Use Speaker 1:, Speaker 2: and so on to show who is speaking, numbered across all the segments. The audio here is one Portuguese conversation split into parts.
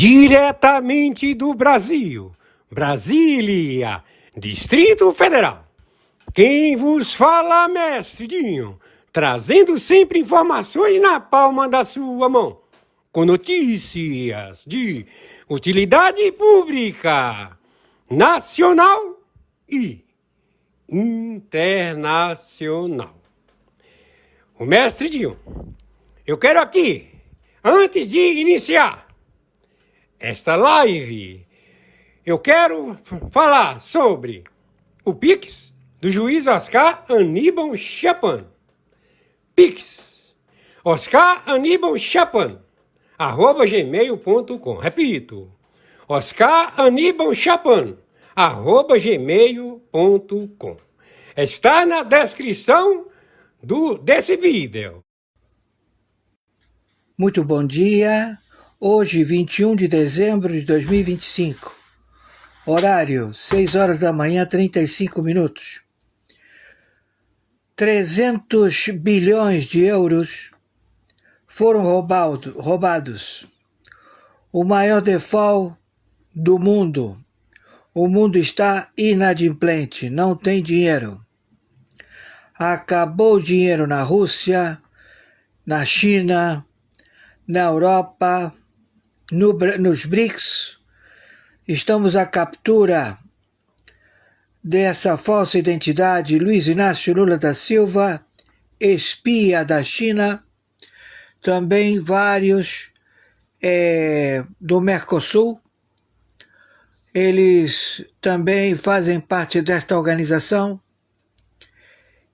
Speaker 1: Diretamente do Brasil, Brasília, Distrito Federal. Quem vos fala, mestre Dinho, trazendo sempre informações na palma da sua mão, com notícias de utilidade pública, nacional e internacional. O mestre Dinho, eu quero aqui, antes de iniciar esta live, eu quero falar sobre o Pix do juiz Oscar Aníbal Chapan. Pix, Oscar Aníbal Chapan, @gmail.com. Repito, Oscar Aníbal Chapan, @gmail.com. Está na descrição desse vídeo.
Speaker 2: Muito bom dia. Hoje, 21 de dezembro de 2025. Horário, 6 horas da manhã, 35 minutos. 300 bilhões de euros foram roubados. O maior default do mundo. O mundo está inadimplente, não tem dinheiro. Acabou o dinheiro na Rússia, na China, na Europa, nos BRICS. Estamos à captura dessa falsa identidade. Luiz Inácio Lula da Silva, espia da China, também vários do Mercosul. Eles também fazem parte desta organização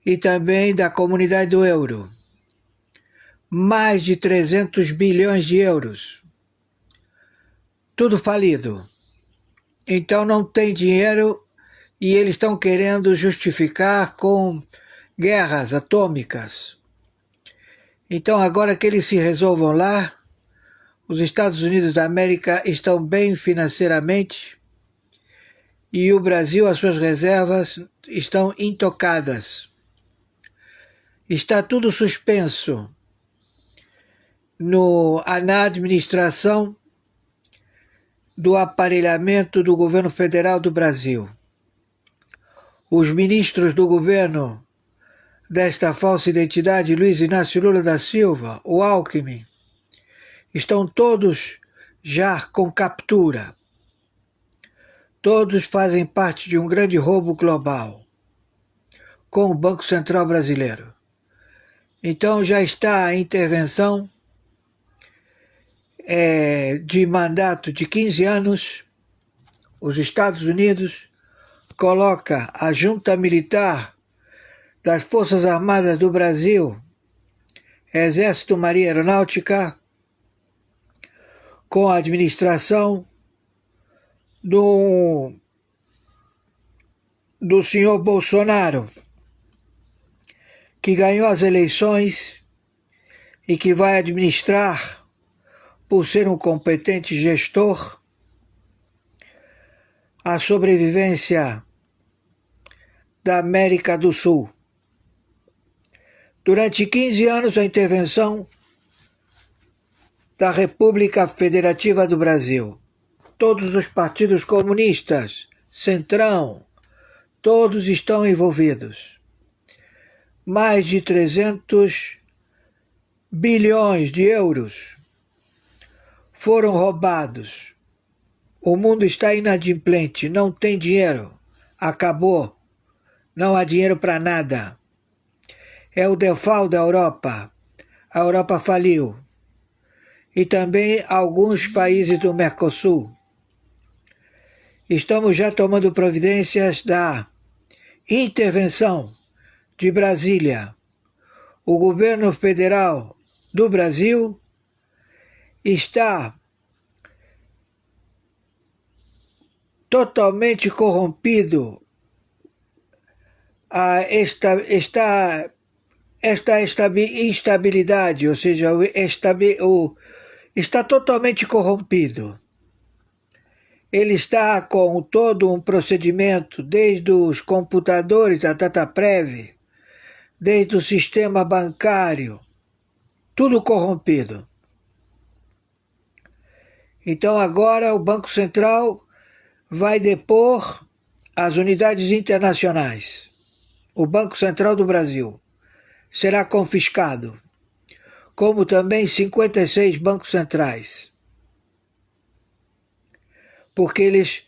Speaker 2: e também da comunidade do euro. Mais de 300 bilhões de euros. Tudo falido. Então não tem dinheiro e eles estão querendo justificar com guerras atômicas. Então agora que eles se resolvam lá, os Estados Unidos da América estão bem financeiramente e o Brasil, as suas reservas estão intocadas. Está tudo suspenso na administração do aparelhamento do governo federal do Brasil. Os ministros do governo desta falsa identidade, Luiz Inácio Lula da Silva, o Alckmin, estão todos já com captura. Todos fazem parte de um grande roubo global com o Banco Central Brasileiro. Então já está a intervenção de mandato de 15 anos. Os Estados Unidos coloca a junta militar das Forças Armadas do Brasil, Exército, Marinha e Aeronáutica, com a administração do senhor Bolsonaro, que ganhou as eleições e que vai administrar, por ser um competente gestor, a sobrevivência da América do Sul. Durante 15 anos, a intervenção da República Federativa do Brasil. Todos os partidos comunistas, Centrão, todos estão envolvidos. Mais de 300 bilhões de euros foram roubados. O mundo está inadimplente, não tem dinheiro. Acabou. Não há dinheiro para nada. É o default da Europa. A Europa faliu. E também alguns países do Mercosul. Estamos já tomando providências da intervenção de Brasília. O governo federal do Brasil está totalmente corrompido. Esta instabilidade, ou seja, está totalmente corrompido. Ele está com todo um procedimento, desde os computadores da Dataprev, desde o sistema bancário, tudo corrompido. Então agora o Banco Central vai depor as unidades internacionais. O Banco Central do Brasil será confiscado, como também 56 bancos centrais, porque eles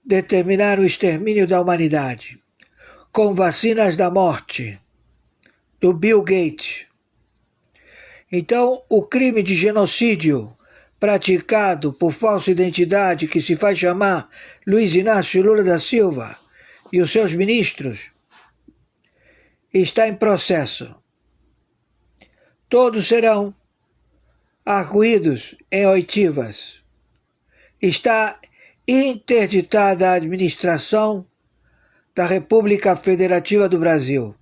Speaker 2: determinaram o extermínio da humanidade com vacinas da morte do Bill Gates. Então, o crime de genocídio praticado por falsa identidade que se faz chamar Luiz Inácio Lula da Silva e os seus ministros está em processo. Todos serão arguídos em oitivas. Está interditada a administração da República Federativa do Brasil.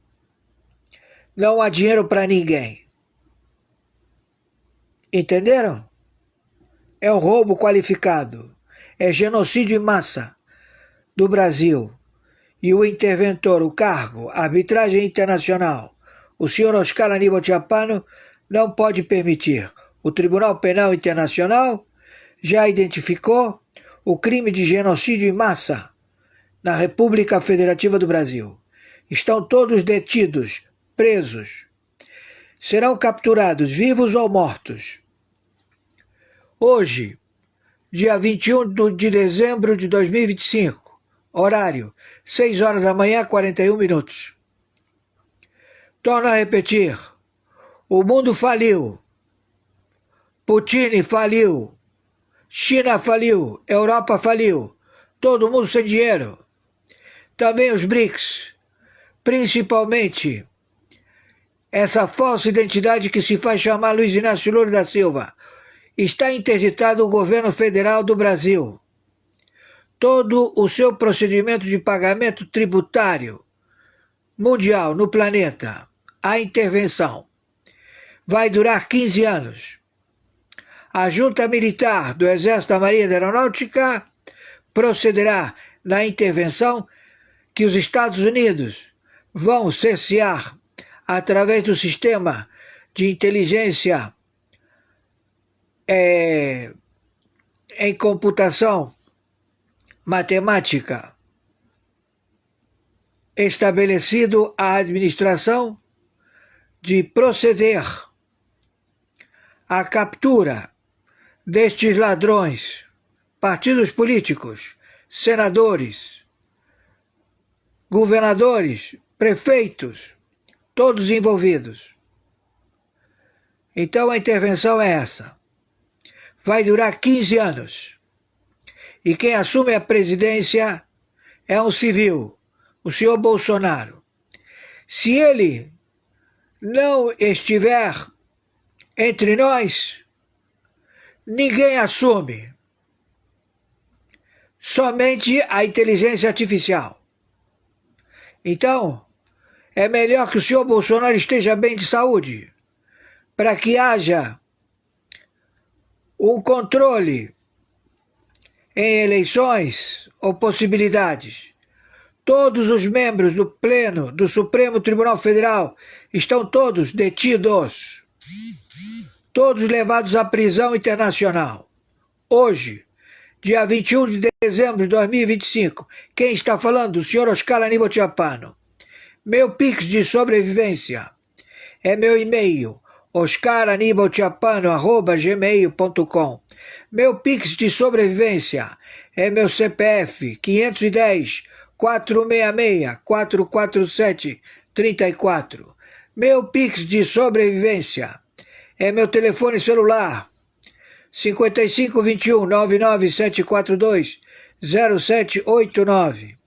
Speaker 2: Não há dinheiro para ninguém. Entenderam? É um roubo qualificado. É genocídio em massa do Brasil. E o interventor, o cargo, a arbitragem internacional, o senhor Oscar Aníbal Tchapano, não pode permitir. O Tribunal Penal Internacional já identificou o crime de genocídio em massa na República Federativa do Brasil. Estão todos detidos, presos. Serão capturados, vivos ou mortos. Hoje, dia 21 de dezembro de 2025, horário 6 horas da manhã, 41 minutos. Torno a repetir, o mundo faliu, Putin faliu, China faliu, Europa faliu, todo mundo sem dinheiro. Também os BRICS, principalmente essa falsa identidade que se faz chamar Luiz Inácio Lula da Silva. Está interditado o governo federal do Brasil. Todo o seu procedimento de pagamento tributário mundial no planeta, a intervenção, vai durar 15 anos. A junta militar do Exército da Marinha e da Aeronáutica procederá na intervenção que os Estados Unidos vão cercear através do sistema de inteligência em computação matemática estabelecido a administração de proceder à captura destes ladrões, partidos políticos, senadores, governadores, prefeitos, todos envolvidos. Então a intervenção é essa. Vai durar 15 anos. E quem assume a presidência é um civil, o senhor Bolsonaro. Se ele não estiver entre nós, ninguém assume. Somente a inteligência artificial. Então, é melhor que o senhor Bolsonaro esteja bem de saúde, para que haja um controle em eleições ou possibilidades. Todos os membros do Pleno do Supremo Tribunal Federal estão todos detidos, todos levados à prisão internacional. Hoje, dia 21 de dezembro de 2025, quem está falando? O senhor Oscar Aníbal Tchapano. Meu Pix de sobrevivência é meu e-mail, oscaranibaltchapano@gmail.com. Meu Pix de sobrevivência é meu CPF 510 466 447 34. Meu Pix de sobrevivência é meu telefone celular 5521 99742 0789.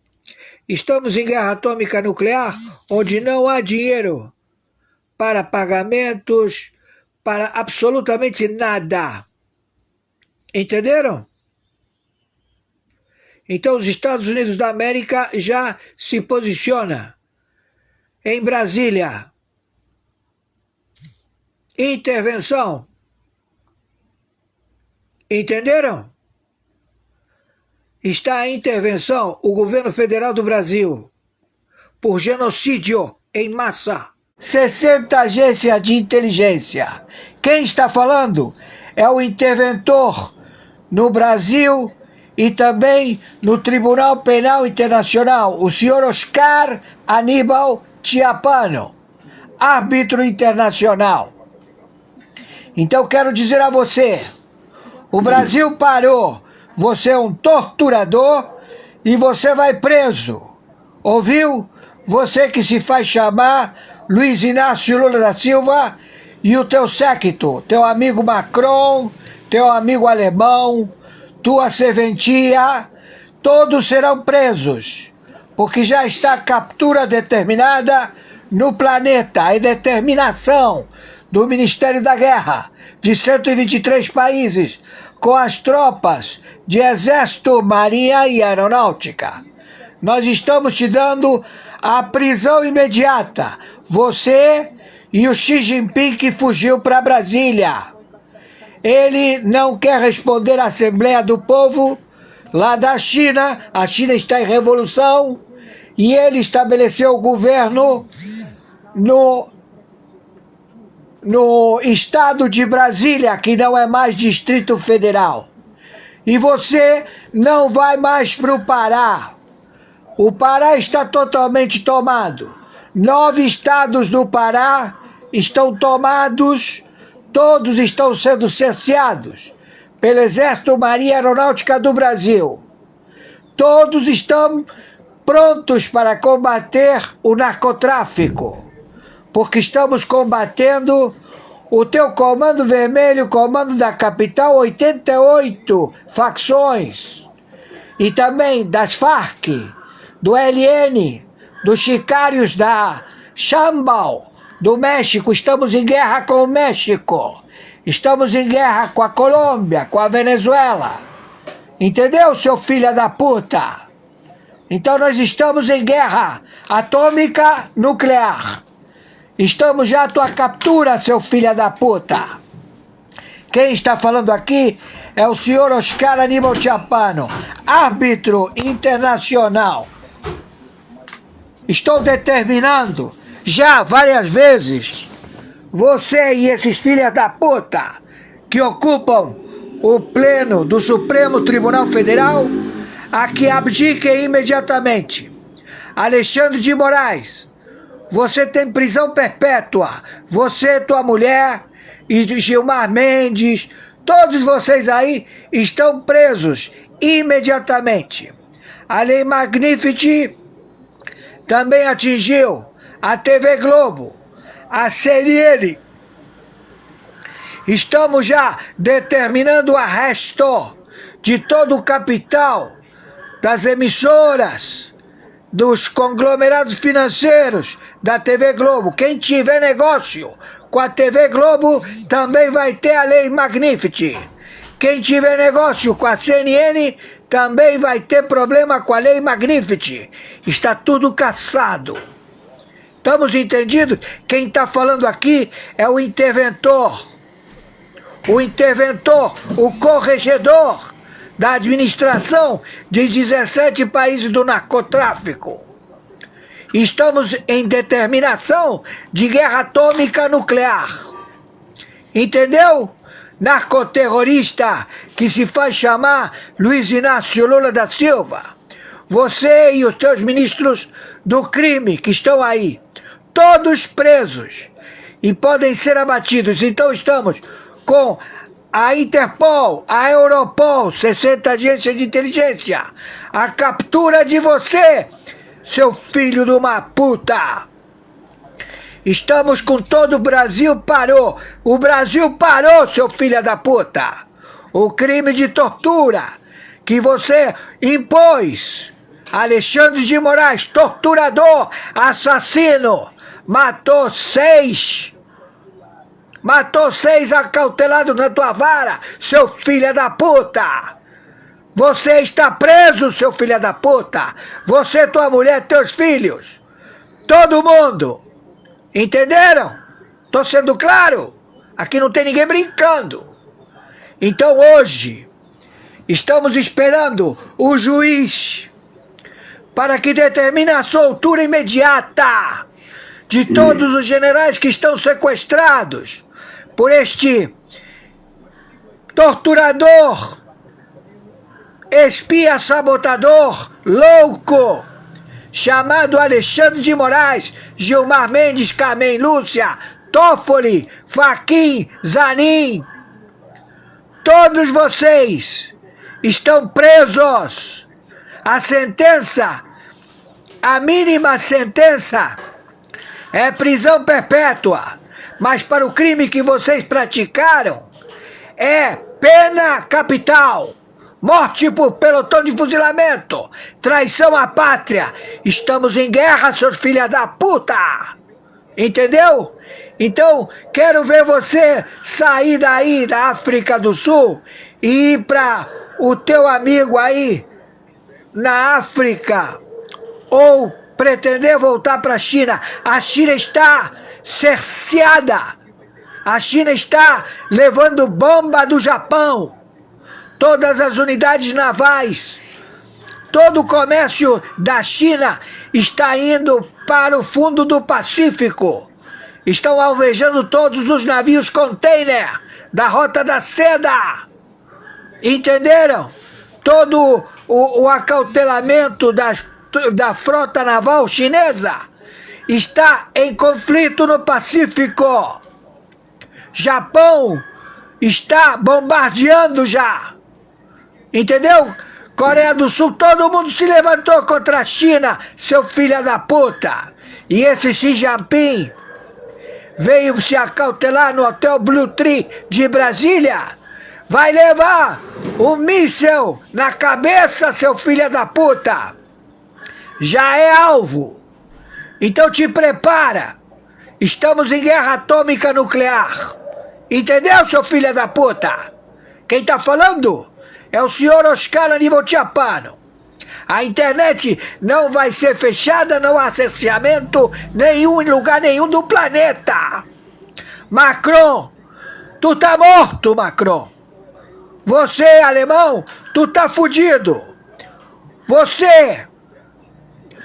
Speaker 2: Estamos em guerra atômica nuclear, onde não há dinheiro para pagamentos, para absolutamente nada. Entenderam? Então os Estados Unidos da América já se posiciona em Brasília. Intervenção. Entenderam? Está a intervenção, o governo federal do Brasil, por genocídio em massa. 60 agências de inteligência. Quem está falando é o interventor no Brasil e também no Tribunal Penal Internacional, o senhor Oscar Aníbal Chiapano, árbitro internacional. Então quero dizer a você, o Brasil parou, você é um torturador e você vai preso. Ouviu? Você que se faz chamar Luiz Inácio Lula da Silva e o teu séquito, teu amigo Macron, teu amigo alemão, tua serventia, todos serão presos, porque já está a captura determinada no planeta, a determinação do Ministério da Guerra de 123 países, com as tropas de Exército, Marinha e Aeronáutica. Nós estamos te dando a prisão imediata, você e o Xi Jinping que fugiu para Brasília. Ele não quer responder à Assembleia do Povo lá da China, a China está em revolução, e ele estabeleceu o governo no estado de Brasília, que não é mais Distrito Federal. E você não vai mais para o Pará. O Pará está totalmente tomado. 9 estados do Pará estão tomados, todos estão sendo cerceados pelo Exército, Marinha e Aeronáutica do Brasil. Todos estão prontos para combater o narcotráfico, porque estamos combatendo o teu Comando Vermelho, Comando da Capital, 88 facções, e também das Farc, do ELN, dos sicários da Chambal, do México. Estamos em guerra com o México, estamos em guerra com a Colômbia, com a Venezuela. Entendeu, seu filho da puta? Então nós estamos em guerra atômica nuclear. Estamos já à tua captura, seu filho da puta. Quem está falando aqui é o senhor Oscar Aníbal Chiapano, árbitro internacional. Estou determinando já várias vezes você e esses filhos da puta que ocupam o pleno do Supremo Tribunal Federal a que abdiquem imediatamente. Alexandre de Moraes, você tem prisão perpétua. Você, tua mulher e Gilmar Mendes, todos vocês aí estão presos imediatamente. A Lei Magnificat também atingiu a TV Globo, a CNN. Estamos já determinando o arresto de todo o capital das emissoras, dos conglomerados financeiros da TV Globo. Quem tiver negócio com a TV Globo também vai ter a Lei Magnificat. Quem tiver negócio com a CNN também vai ter problema com a Lei Magnificat. Está tudo caçado. Estamos entendidos? Quem está falando aqui é o interventor. O interventor, o corregedor da administração de 17 países do narcotráfico. Estamos em determinação de guerra atômica nuclear. Entendeu? Narcoterrorista que se faz chamar Luiz Inácio Lula da Silva. Você e os teus ministros do crime que estão aí, todos presos e podem ser abatidos. Então estamos com a Interpol, a Europol, 60 agências de inteligência, a captura de você, seu filho de uma puta. Estamos com todo o Brasil parou. O Brasil parou, seu filho da puta. O crime de tortura que você impôs. Alexandre de Moraes, torturador, assassino, matou 6 acautelados na tua vara, seu filho da puta. Você está preso, seu filho da puta. Você, tua mulher, teus filhos. Todo mundo. Entenderam? Estou sendo claro? Aqui não tem ninguém brincando. Então hoje, estamos esperando o juiz para que determine a soltura imediata de todos os generais que estão sequestrados por este torturador espia sabotador louco chamado Alexandre de Moraes, Gilmar Mendes, Carmen Lúcia, Toffoli, Fachin, Zanin, todos vocês estão presos. A sentença, a mínima sentença é prisão perpétua, mas para o crime que vocês praticaram é pena capital. Morte por pelotão de fuzilamento, traição à pátria. Estamos em guerra, seus filha da puta. Entendeu? Então, quero ver você sair daí da África do Sul e ir para o teu amigo aí na África ou pretender voltar para a China. A China está cerceada. A China está levando bomba do Japão. Todas as unidades navais, todo o comércio da China está indo para o fundo do Pacífico. Estão alvejando todos os navios container da Rota da Seda. Entenderam? Todo o acautelamento da frota naval chinesa está em conflito no Pacífico. Japão está bombardeando já. Entendeu? Coreia do Sul, todo mundo se levantou contra a China, seu filho da puta. E esse Xi Jinping veio se acautelar no Hotel Blue Tree de Brasília. Vai levar um míssel na cabeça, seu filho da puta. Já é alvo. Então te prepara. Estamos em guerra atômica nuclear. Entendeu, seu filho da puta? Quem tá falando é o senhor Oscar Aníbal Tchapano. A internet não vai ser fechada, não há cerceamento nenhum em lugar nenhum do planeta. Macron, tu tá morto, Macron. Você, alemão, tu tá fudido. Você,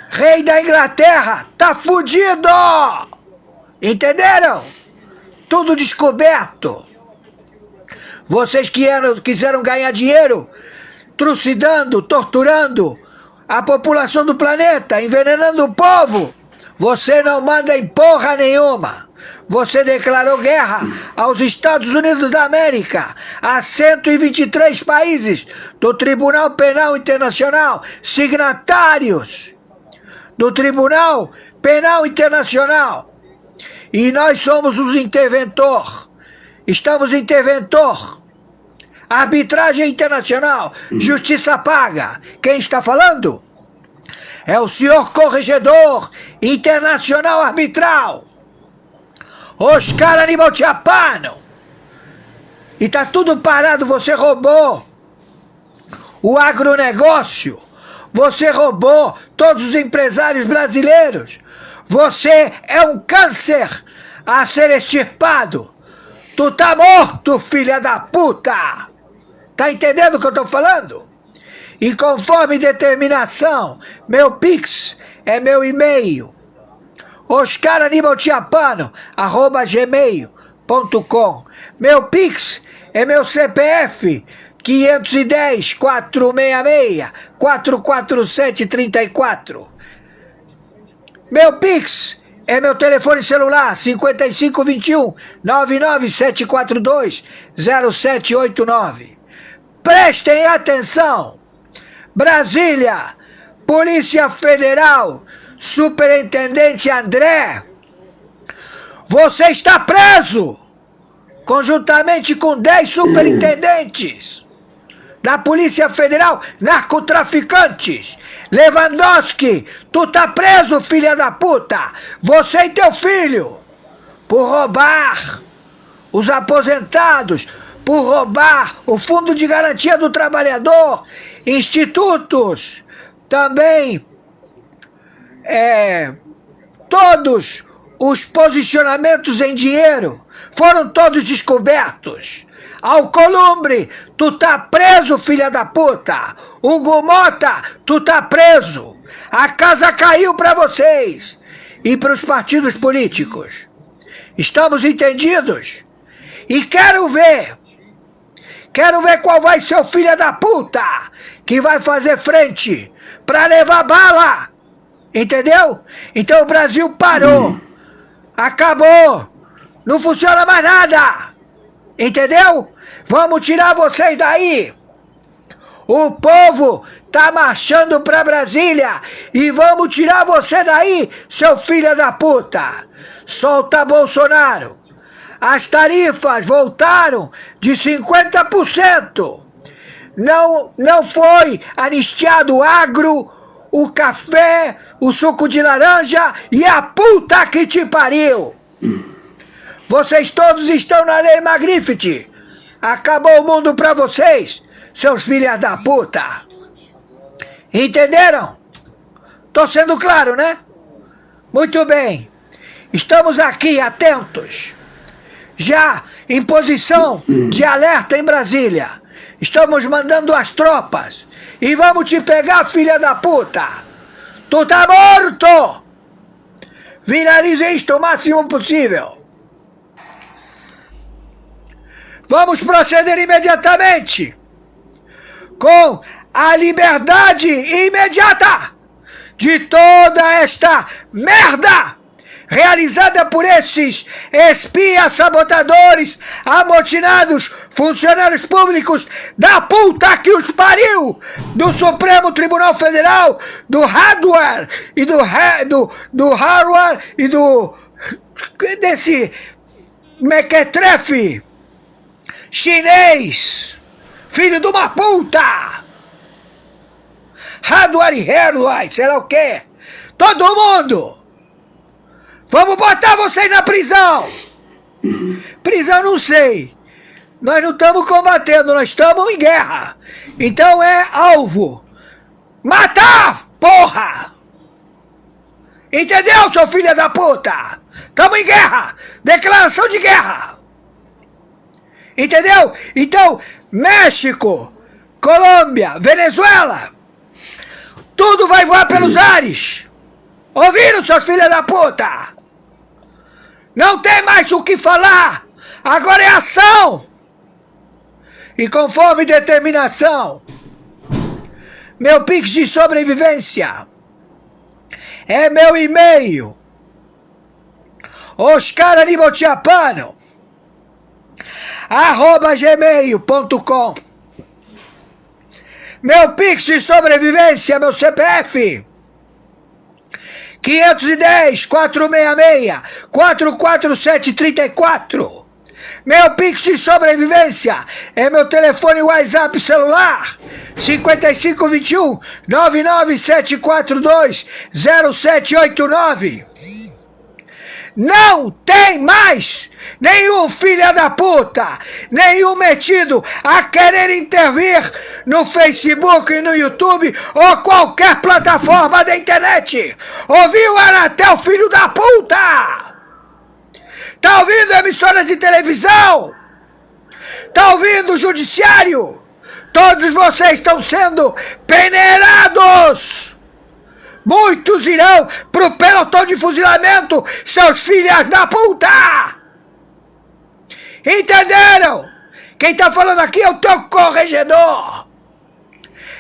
Speaker 2: rei da Inglaterra, tá fudido. Entenderam? Tudo descoberto. Vocês quiseram ganhar dinheiro trucidando, torturando a população do planeta, envenenando o povo. Você não manda em porra nenhuma. Você declarou guerra aos Estados Unidos da América, a 123 países do Tribunal Penal Internacional, signatários do Tribunal Penal Internacional. E nós somos os interventor. Estamos interventor. Arbitragem internacional. Justiça paga. Quem está falando? É o senhor corregedor internacional arbitral. Oscar Aníbal Tchapano. E tá tudo parado. Você roubou o agronegócio. Você roubou todos os empresários brasileiros. Você é um câncer a ser extirpado. Tu tá morto, filha da puta! Tá entendendo o que eu tô falando? E conforme determinação, meu Pix é meu e-mail. oscaranibaltchapano@gmail.com. Meu Pix é meu CPF 510-466-447-34. Meu Pix é meu telefone celular 5521-99742-0789. Prestem atenção. Brasília, Polícia Federal, Superintendente André, você está preso, conjuntamente com 10 superintendentes da Polícia Federal, narcotraficantes. Lewandowski, tu tá preso, filha da puta. Você e teu filho, por roubar os aposentados, por roubar o Fundo de Garantia do Trabalhador, institutos, também todos os posicionamentos em dinheiro foram todos descobertos. Alcolumbre, tu tá preso, filha da puta. Hugo Mota, tu tá preso. A casa caiu para vocês e para os partidos políticos. Estamos entendidos? E quero ver qual vai ser o filho da puta que vai fazer frente para levar bala. Entendeu? Então o Brasil parou. Acabou. Não funciona mais nada. Entendeu? Vamos tirar vocês daí. O povo tá marchando para Brasília e vamos tirar você daí, seu filho da puta. Solta Bolsonaro. As tarifas voltaram de 50%. Não foi anistiado o agro, o café, o suco de laranja e a puta que te pariu. Vocês todos estão na lei Magnificat. Acabou o mundo pra vocês, seus filhos da puta. Entenderam? Tô sendo claro, né? Muito bem. Estamos aqui atentos. Já em posição de alerta em Brasília. Estamos mandando as tropas. E vamos te pegar, filha da puta. Tu tá morto! Viralize isto o máximo possível. Vamos proceder imediatamente com a liberdade imediata de toda esta merda realizada por esses espias, sabotadores, amotinados, funcionários públicos da puta que os pariu, do Supremo Tribunal Federal, do Hardware e do Harvard e desse mequetrefe chinês, filho de uma puta, Hardware e Harvard, sei lá o que, todo mundo. Vamos botar vocês na prisão! Prisão não sei. Nós não estamos combatendo, nós estamos em guerra. Então é alvo. Matar, porra! Entendeu, seu filho da puta? Estamos em guerra! Declaração de guerra! Entendeu? Então, México, Colômbia, Venezuela, tudo vai voar pelos ares! Ouviram, seus filhos da puta? Não tem mais o que falar. Agora é ação. E conforme determinação, meu Pix de sobrevivência é meu e-mail, oscaranibotiapano@gmail.com. Meu Pix de sobrevivência, meu CPF 510-466-44734. Meu Pix de sobrevivência é meu telefone WhatsApp celular 5521-99742-0789. Não tem mais nenhum filho da puta, nenhum metido a querer intervir no Facebook e no YouTube ou qualquer plataforma da internet. Ouviu, Anatel, filho da puta? Tá ouvindo emissoras de televisão? Tá ouvindo o judiciário? Todos vocês estão sendo peneirados. Muitos irão pro pelotão de fuzilamento, seus filhos da puta! Entenderam? Quem tá falando aqui é o teu corregedor!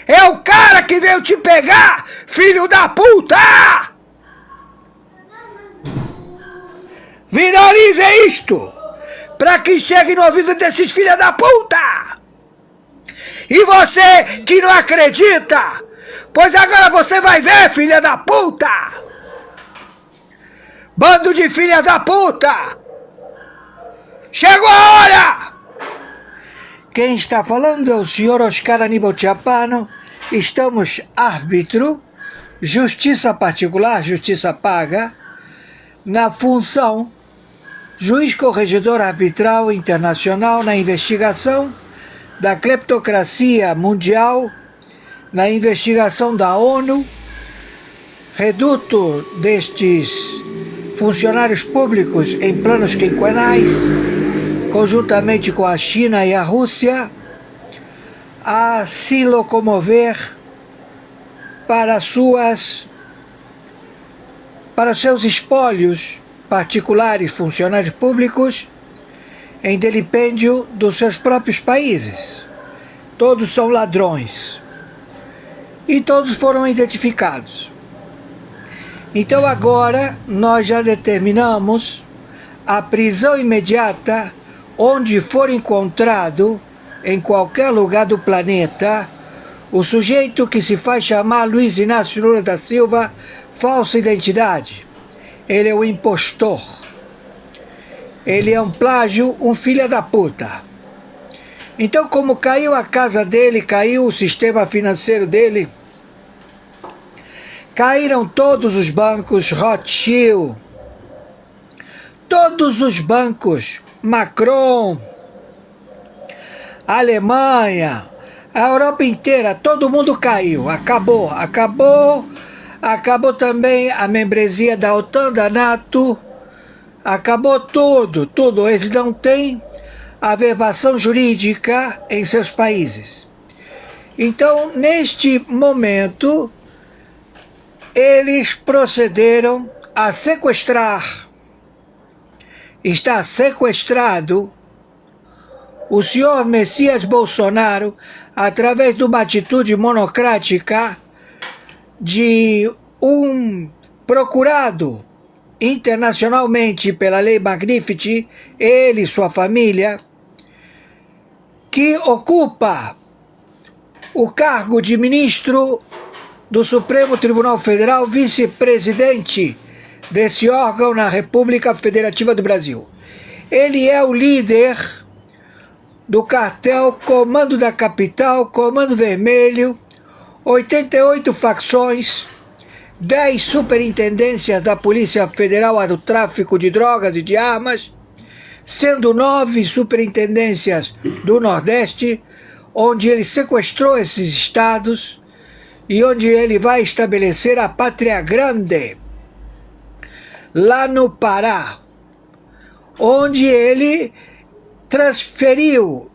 Speaker 2: É o cara que veio te pegar, filho da puta! Viralize isto! Pra que chegue no ouvido desses filhos da puta! E você que não acredita, pois agora você vai ver, filha da puta! Bando de filha da puta! Chegou a hora! Quem está falando é o senhor Oscar Anibotiapano. Estamos árbitro, justiça particular, justiça paga, na função juiz corregedor arbitral internacional na investigação da cleptocracia mundial, na investigação da ONU, reduto destes funcionários públicos em planos quinquenais, conjuntamente com a China e a Rússia, a se locomover para seus espólios particulares, funcionários públicos, em delipêndio dos seus próprios países. Todos são ladrões. e todos foram identificados. Então agora nós já determinamos a prisão imediata onde for encontrado, em qualquer lugar do planeta, o sujeito que se faz chamar Luiz Inácio Lula da Silva, falsa identidade. Ele é um impostor. Ele é um plágio, um filho da puta. Então, como caiu a casa dele, caiu o sistema financeiro dele, caíram todos os bancos, Rothschild, todos os bancos, Macron, Alemanha, a Europa inteira, todo mundo caiu, acabou também a membresia da OTAN, da NATO, acabou tudo, eles não têm averbação jurídica em seus países. Então, neste momento, eles procederam a sequestrar, está sequestrado o senhor Messias Bolsonaro através de uma atitude monocrática de um procurado internacionalmente pela Lei Magnifici, ele e sua família, que ocupa o cargo de ministro do Supremo Tribunal Federal, vice-presidente desse órgão na República Federativa do Brasil. Ele é o líder do cartel Comando da Capital, Comando Vermelho, 88 facções, 10 superintendências da Polícia Federal do tráfico de drogas e de armas, sendo 9 superintendências do Nordeste, onde ele sequestrou esses estados e onde ele vai estabelecer a Pátria Grande, lá no Pará, onde ele transferiram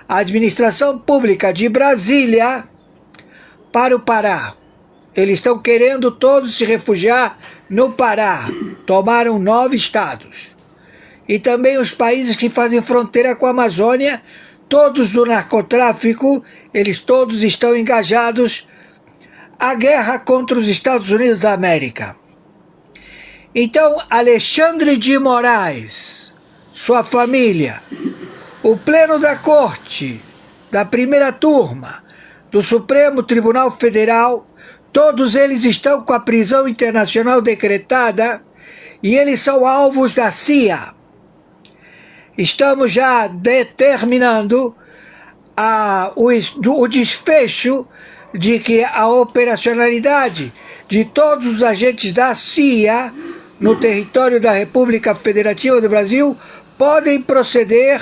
Speaker 2: a administração pública de Brasília para o Pará. Eles estão querendo todos se refugiar no Pará. Tomaram 9 estados. E também os países que fazem fronteira com a Amazônia, todos do narcotráfico, eles todos estão engajados à guerra contra os Estados Unidos da América. Então, Alexandre de Moraes, sua família, o pleno da corte, da primeira turma, do Supremo Tribunal Federal, todos eles estão com a prisão internacional decretada e eles são alvos da CIA. Estamos já determinando o desfecho de que a operacionalidade de todos os agentes da CIA no território da República Federativa do Brasil podem proceder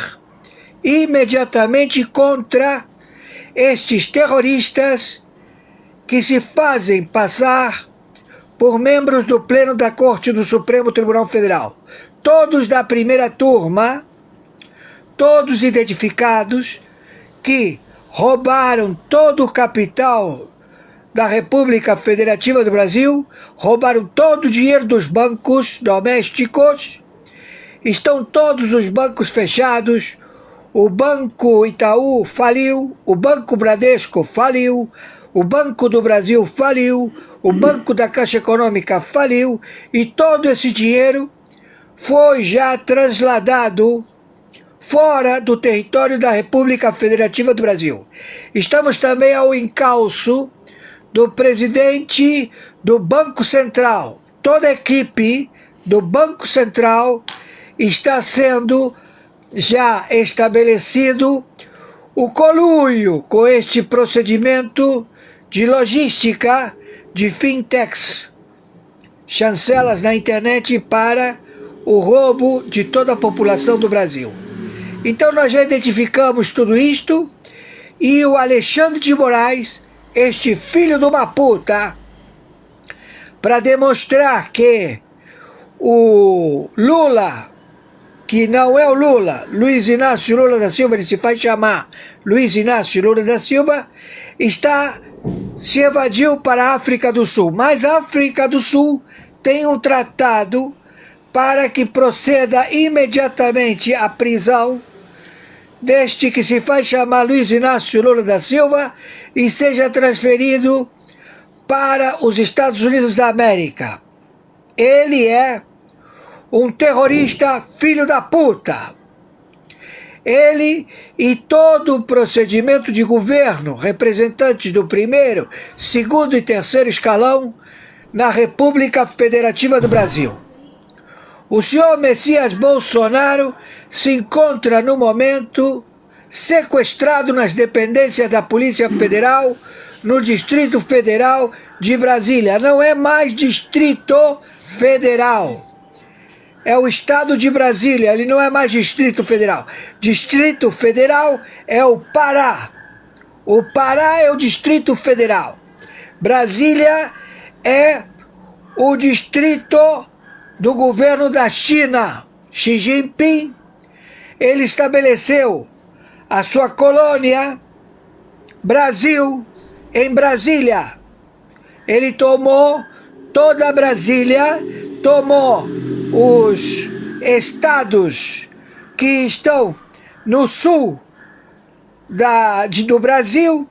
Speaker 2: imediatamente contra estes terroristas que se fazem passar por membros do Pleno da Corte do Supremo Tribunal Federal. Todos da primeira turma, todos identificados, que roubaram todo o capital da República Federativa do Brasil, roubaram todo o dinheiro dos bancos domésticos, estão todos os bancos fechados, o Banco Itaú faliu, o Banco Bradesco faliu, o Banco do Brasil faliu, o Banco da Caixa Econômica faliu, e todo esse dinheiro foi já trasladado fora do território da República Federativa do Brasil. Estamos também ao encalço do presidente do Banco Central. Toda a equipe do Banco Central está sendo já estabelecido o conluio com este procedimento de logística de fintechs, chancelas na internet para o roubo de toda a população do Brasil. Então nós já identificamos tudo isto e o Alexandre de Moraes, este filho de uma puta, para demonstrar que o Lula, que não é o Lula, Luiz Inácio Lula da Silva, ele se faz chamar Luiz Inácio Lula da Silva, se evadiu para a África do Sul. Mas a África do Sul tem um tratado para que proceda imediatamente a prisão deste que se faz chamar Luiz Inácio Lula da Silva e seja transferido para os Estados Unidos da América. Ele é um terrorista filho da puta. Ele e todo o procedimento de governo, representantes do primeiro, segundo e terceiro escalão na República Federativa do Brasil. O senhor Messias Bolsonaro se encontra no momento sequestrado nas dependências da Polícia Federal no Distrito Federal de Brasília. Não é mais Distrito Federal. É o Estado de Brasília, ele não é mais Distrito Federal. Distrito Federal é o Pará. O Pará é o Distrito Federal. Brasília é o distrito do governo da China. Xi Jinping, ele estabeleceu a sua colônia, Brasil, em Brasília. Ele tomou toda a Brasília, tomou os estados que estão no sul do Brasil,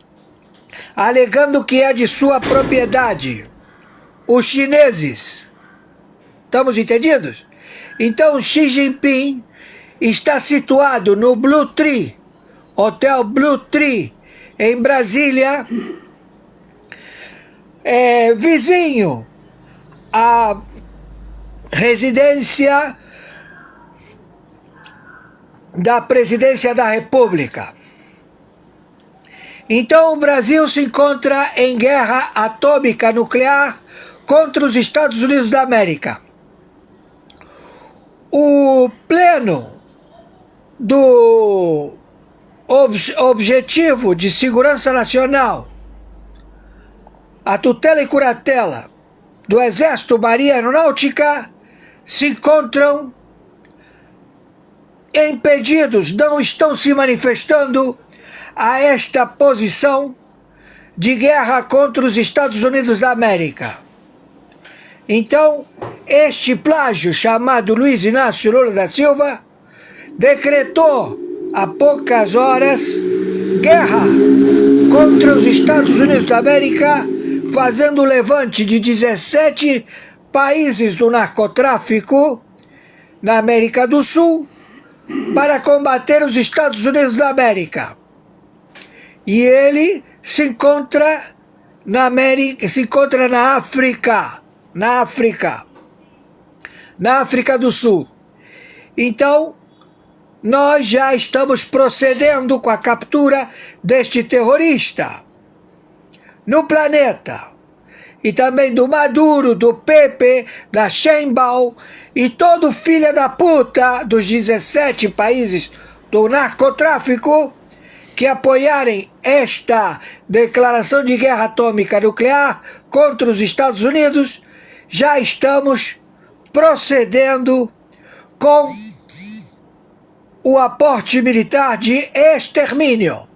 Speaker 2: alegando que é de sua propriedade. Os chineses. Estamos entendidos? Então Xi Jinping está situado no Blue Tree, Hotel Blue Tree, em Brasília, vizinho à residência da Presidência da República. Então o Brasil se encontra em guerra atômica nuclear contra os Estados Unidos da América. O pleno do Objetivo de Segurança Nacional, a tutela e curatela do Exército, Marinha e Aeronáutica se encontram impedidos, não estão se manifestando a esta posição de guerra contra os Estados Unidos da América. Então, este plágio chamado Luiz Inácio Lula da Silva decretou há poucas horas guerra contra os Estados Unidos da América, fazendo o levante de 17 países do narcotráfico na América do Sul para combater os Estados Unidos da América. E ele se encontra na América, se encontra na África do Sul. Então, nós já estamos procedendo com a captura deste terrorista no planeta. E também do Maduro, do Pepe, da Sheinbaum e todo filho da puta dos 17 países do narcotráfico que apoiarem esta declaração de guerra atômica nuclear contra os Estados Unidos. Já estamos procedendo com o aporte militar de extermínio.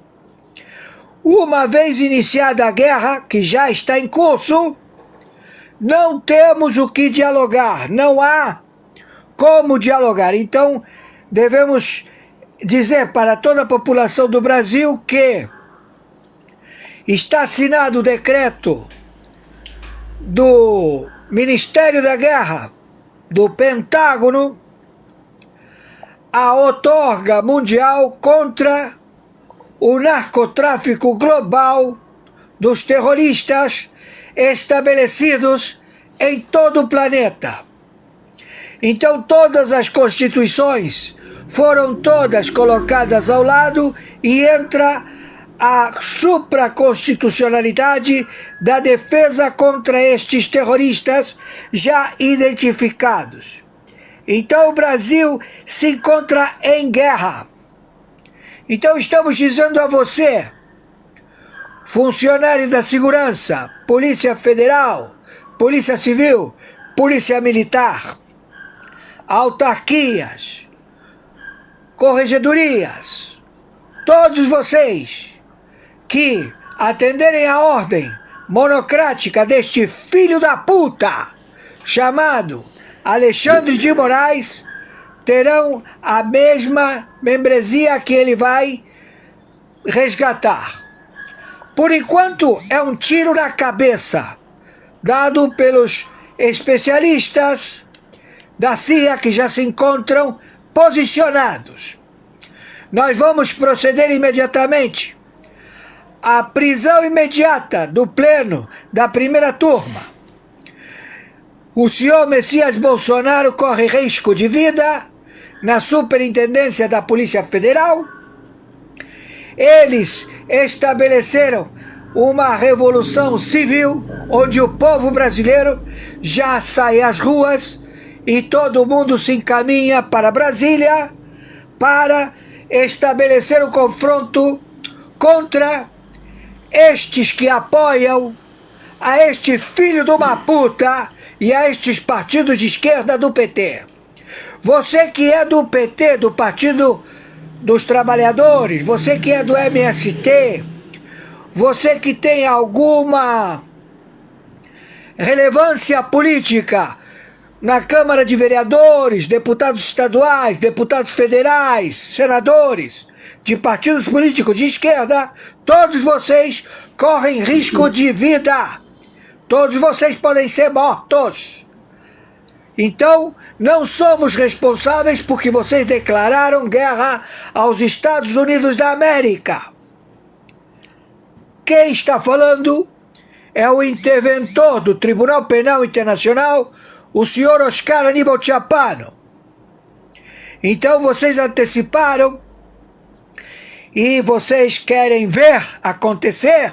Speaker 2: Uma vez iniciada a guerra, que já está em curso, não temos o que dialogar, não há como dialogar. Então, devemos dizer para toda a população do Brasil que está assinado o decreto do Ministério da Guerra, do Pentágono, a outorga mundial contra o narcotráfico global dos terroristas estabelecidos em todo o planeta. Então todas as constituições foram todas colocadas ao lado e entra a supraconstitucionalidade da defesa contra estes terroristas já identificados. Então o Brasil se encontra em guerra. Então estamos dizendo a você, funcionário da segurança, Polícia Federal, Polícia Civil, Polícia Militar, autarquias, corregedorias, todos vocês que atenderem a ordem monocrática deste filho da puta chamado Alexandre de Moraes, terão a mesma membresia que ele vai resgatar. Por enquanto, é um tiro na cabeça, dado pelos especialistas da CIA que já se encontram posicionados. Nós vamos proceder imediatamente à prisão imediata do pleno da primeira turma. O senhor Messias Bolsonaro corre risco de vida na Superintendência da Polícia Federal. Eles estabeleceram uma revolução civil onde o povo brasileiro já sai às ruas e todo mundo se encaminha para Brasília para estabelecer um confronto contra estes que apoiam a este filho de uma puta e a estes partidos de esquerda do PT. Você que é do PT, do Partido dos Trabalhadores, você que é do MST, você que tem alguma relevância política na Câmara de Vereadores, deputados estaduais, deputados federais, senadores, de partidos políticos de esquerda, todos vocês correm risco de vida. Todos vocês podem ser mortos. Então, não somos responsáveis porque vocês declararam guerra aos Estados Unidos da América. Quem está falando é o interventor do Tribunal Penal Internacional, o senhor Oscar Aníbal Chapano. Então vocês anteciparam e vocês querem ver acontecer,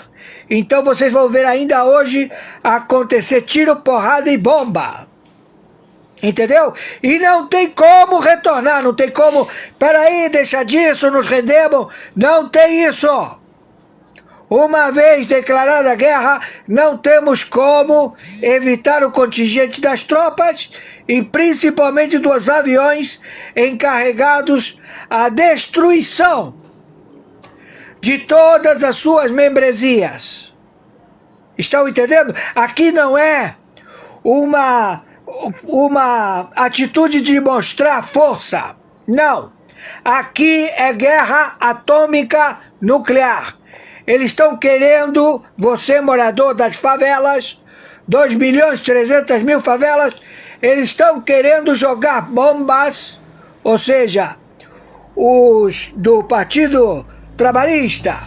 Speaker 2: então vocês vão ver ainda hoje acontecer tiro, porrada e bomba. Entendeu? E não tem como retornar, não tem como, peraí, deixa disso, nos rendemos, não tem isso. Uma vez declarada a guerra, não temos como evitar o contingente das tropas e principalmente dos aviões encarregados à destruição de todas as suas membresias. Estão entendendo? Aqui não é uma atitude de mostrar força. Não. Aqui é guerra atômica nuclear. Eles estão querendo, você morador das favelas, 2.300.000 favelas, eles estão querendo jogar bombas, ou seja, os do Partido Trabalhista,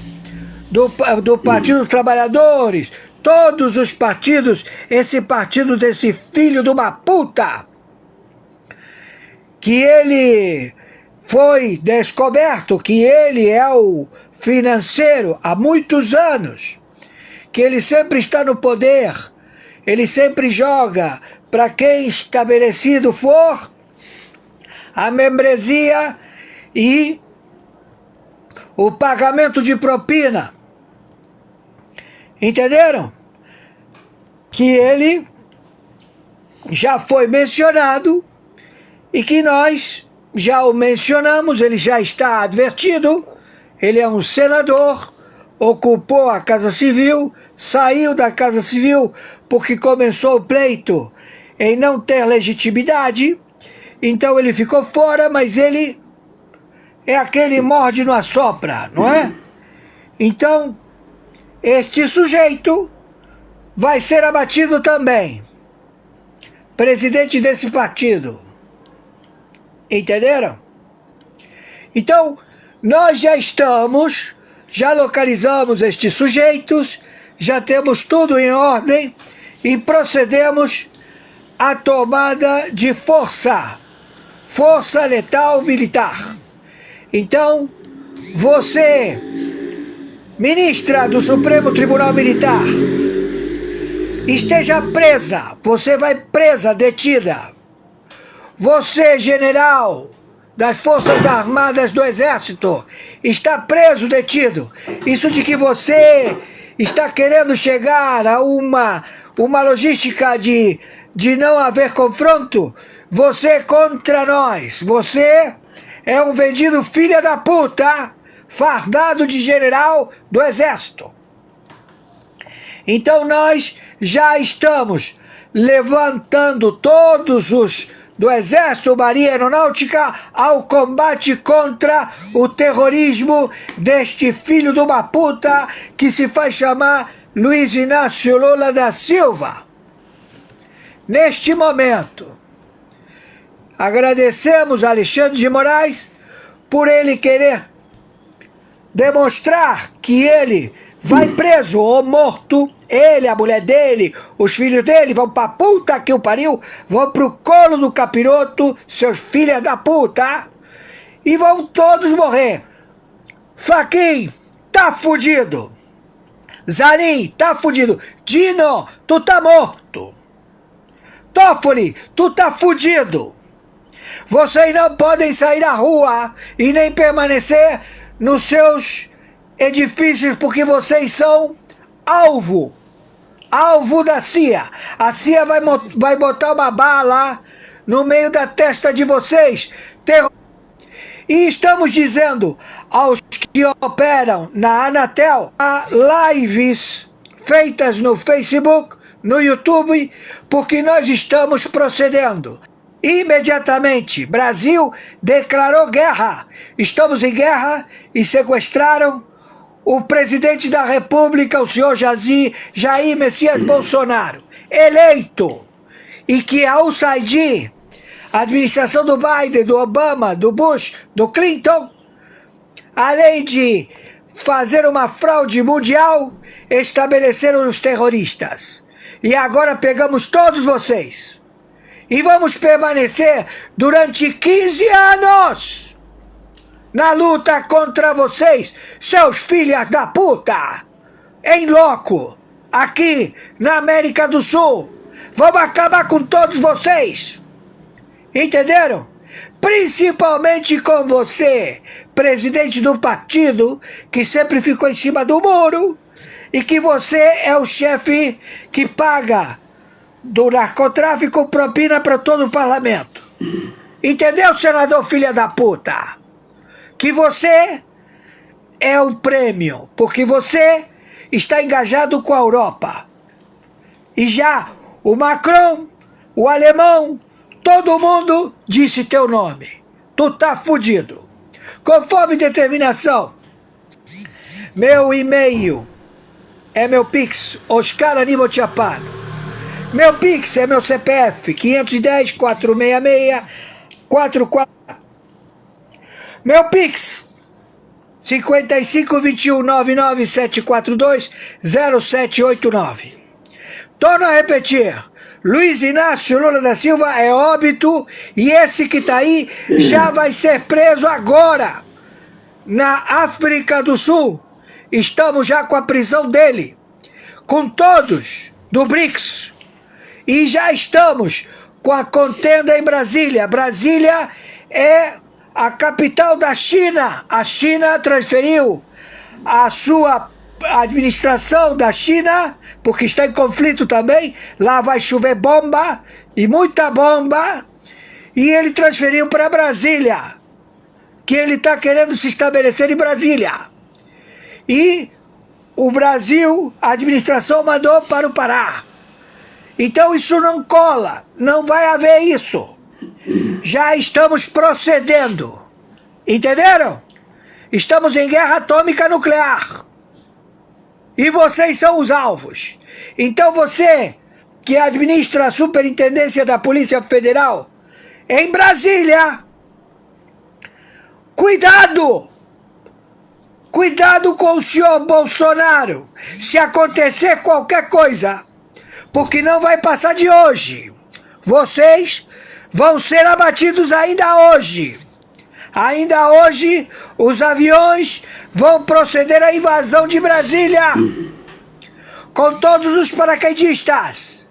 Speaker 2: do Partido dos Trabalhadores, todos os partidos, esse partido desse filho de uma puta, que ele foi descoberto, que ele é o financeiro há muitos anos, que ele sempre está no poder, ele sempre joga para quem estabelecido for a membresia e o pagamento de propina. Entenderam? Que ele já foi mencionado e que nós já o mencionamos, ele já está advertido, ele é um senador, ocupou a Casa Civil, saiu da Casa Civil porque começou o pleito em não ter legitimidade, então ele ficou fora, mas ele é aquele morde não assopra, não é? Então, este sujeito vai ser abatido também, presidente desse partido. Entenderam? Então, nós já localizamos estes sujeitos, já temos tudo em ordem e procedemos à tomada de força letal militar. Então, você, ministra do Supremo Tribunal Militar, esteja presa, você vai presa, detida. Você, general das Forças Armadas do Exército, está preso, detido. Isso de que você está querendo chegar a uma logística de não haver confronto, você é contra nós. Você é um vendido filha da puta, fardado de general do Exército. Então nós já estamos levantando todos os do Exército, Marinha e Aeronáutica ao combate contra o terrorismo deste filho de uma puta que se faz chamar Luiz Inácio Lula da Silva. Neste momento, agradecemos a Alexandre de Moraes por ele querer demonstrar que ele vai preso ou morto, ele, a mulher dele, os filhos dele vão pra puta que o pariu, vão pro colo do capiroto, seus filhos da puta, e vão todos morrer. Fachin, tá fudido. Zanin, tá fudido. Dino, tu tá morto. Toffoli, tu tá fudido. Vocês não podem sair da rua e nem permanecer nos seus edifícios porque vocês são alvo da CIA. A CIA vai botar uma bala no meio da testa de vocês. E estamos dizendo aos que operam na Anatel, há lives feitas no Facebook, no YouTube, porque nós estamos procedendo. Imediatamente, Brasil declarou guerra. Estamos em guerra e sequestraram o presidente da República, o senhor Jair Messias Bolsonaro, eleito. E que a USAID, a administração do Biden, do Obama, do Bush, do Clinton, além de fazer uma fraude mundial, estabeleceram os terroristas. E agora pegamos todos vocês. E vamos permanecer durante 15 anos na luta contra vocês, seus filhos da puta, em loco, aqui na América do Sul. Vamos acabar com todos vocês. Entenderam? Principalmente com você, presidente do partido, que sempre ficou em cima do muro, e que você é o chefe que paga do narcotráfico propina para todo o parlamento. Entendeu, senador filha da puta? Que você é o prêmio, porque você está engajado com a Europa. E já o Macron, o alemão, todo mundo disse teu nome. Tu tá fudido. Conforme determinação, meu e-mail é meu Pix, Oscar Aníbal Chapano. Meu Pix é meu CPF, 510-466-44. Meu Pix, 5521-99742-0789. Torno a repetir, Luiz Inácio Lula da Silva é óbito e esse que tá aí já vai ser preso agora, na África do Sul. Estamos já com a prisão dele, com todos do BRICS. E já estamos com a contenda em Brasília. Brasília é a capital da China. A China transferiu a sua administração da China, porque está em conflito também. Lá vai chover bomba, e muita bomba. E ele transferiu para Brasília, que ele está querendo se estabelecer em Brasília. E o Brasil, a administração mandou para o Pará. Então isso não cola, não vai haver isso. Já estamos procedendo. Entenderam? Estamos em guerra atômica nuclear. E vocês são os alvos. Então você, que administra a Superintendência da Polícia Federal em Brasília, cuidado! Cuidado com o senhor Bolsonaro, se acontecer qualquer coisa, porque não vai passar de hoje. Vocês vão ser abatidos ainda hoje. Ainda hoje, os aviões vão proceder à invasão de Brasília, com todos os paraquedistas.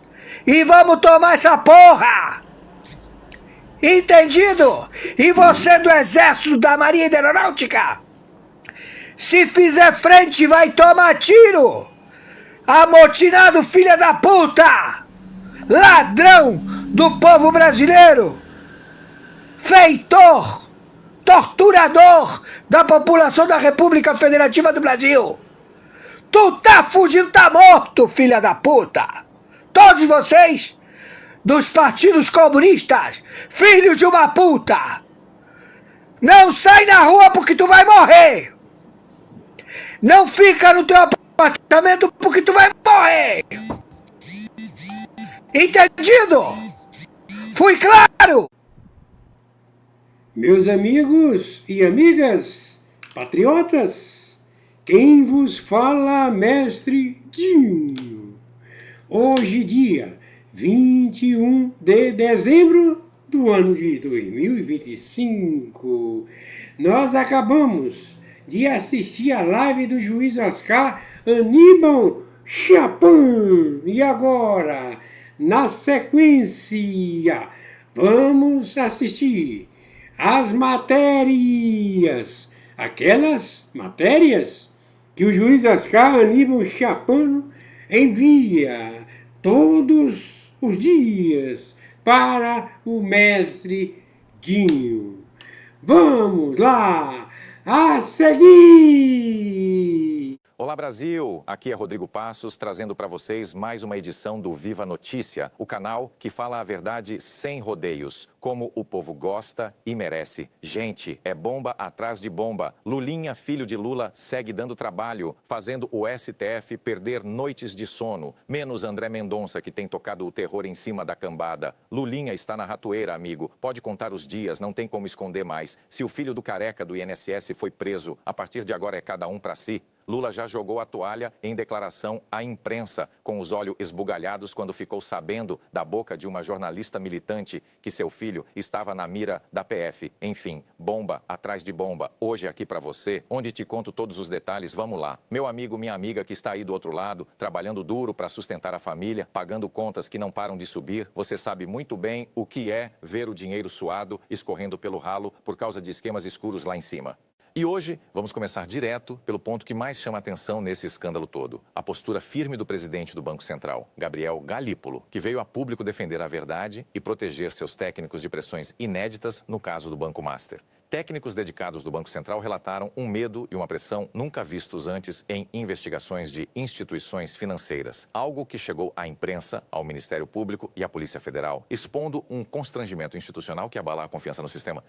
Speaker 2: E vamos tomar essa porra! Entendido? E você do Exército, da Marinha e da Aeronáutica, se fizer frente, vai tomar tiro! Amotinado, filha da puta! Ladrão do povo brasileiro! Feitor! Torturador da população da República Federativa do Brasil! Tu tá fugindo, tá morto, filha da puta! Todos vocês dos partidos comunistas, filhos de uma puta. Não sai na rua porque tu vai morrer. Não fica no teu apartamento porque tu vai morrer. Entendido? Fui claro?
Speaker 1: Meus amigos e amigas patriotas, quem vos fala, mestre Dinho. Hoje, dia 21 de dezembro do ano de 2025, nós acabamos de assistir a live do juiz Oscar Aníbal Chapin. E agora, na sequência, vamos assistir as matérias, aquelas matérias que o juiz Oscar Aníbal Chapin envia todos os dias para o mestre Dinho. Vamos lá, a seguir!
Speaker 3: Olá Brasil, aqui é Rodrigo Passos trazendo para vocês mais uma edição do Viva Notícia, o canal que fala a verdade sem rodeios, como o povo gosta e merece. Gente, é bomba atrás de bomba. Lulinha, filho de Lula, segue dando trabalho, fazendo o STF perder noites de sono. Menos André Mendonça, que tem tocado o terror em cima da cambada. Lulinha está na ratoeira, amigo. Pode contar os dias, não tem como esconder mais. Se o filho do careca do INSS foi preso, a partir de agora é cada um para si. Lula já jogou a toalha em declaração à imprensa, com os olhos esbugalhados quando ficou sabendo da boca de uma jornalista militante que seu filho estava na mira da PF. Enfim, bomba atrás de bomba. Hoje aqui para você, onde te conto todos os detalhes, vamos lá. Meu amigo, minha amiga que está aí do outro lado, trabalhando duro para sustentar a família, pagando contas que não param de subir, você sabe muito bem o que é ver o dinheiro suado escorrendo pelo ralo por causa de esquemas escuros lá em cima. E hoje vamos começar direto pelo ponto que mais chama atenção nesse escândalo todo. A postura firme do presidente do Banco Central, Gabriel Galípolo, que veio a público defender a verdade e proteger seus técnicos de pressões inéditas no caso do Banco Master. Técnicos dedicados do Banco Central relataram um medo e uma pressão nunca vistos antes em investigações de instituições financeiras. Algo que chegou à imprensa, ao Ministério Público e à Polícia Federal, expondo um constrangimento institucional que abala a confiança no sistema.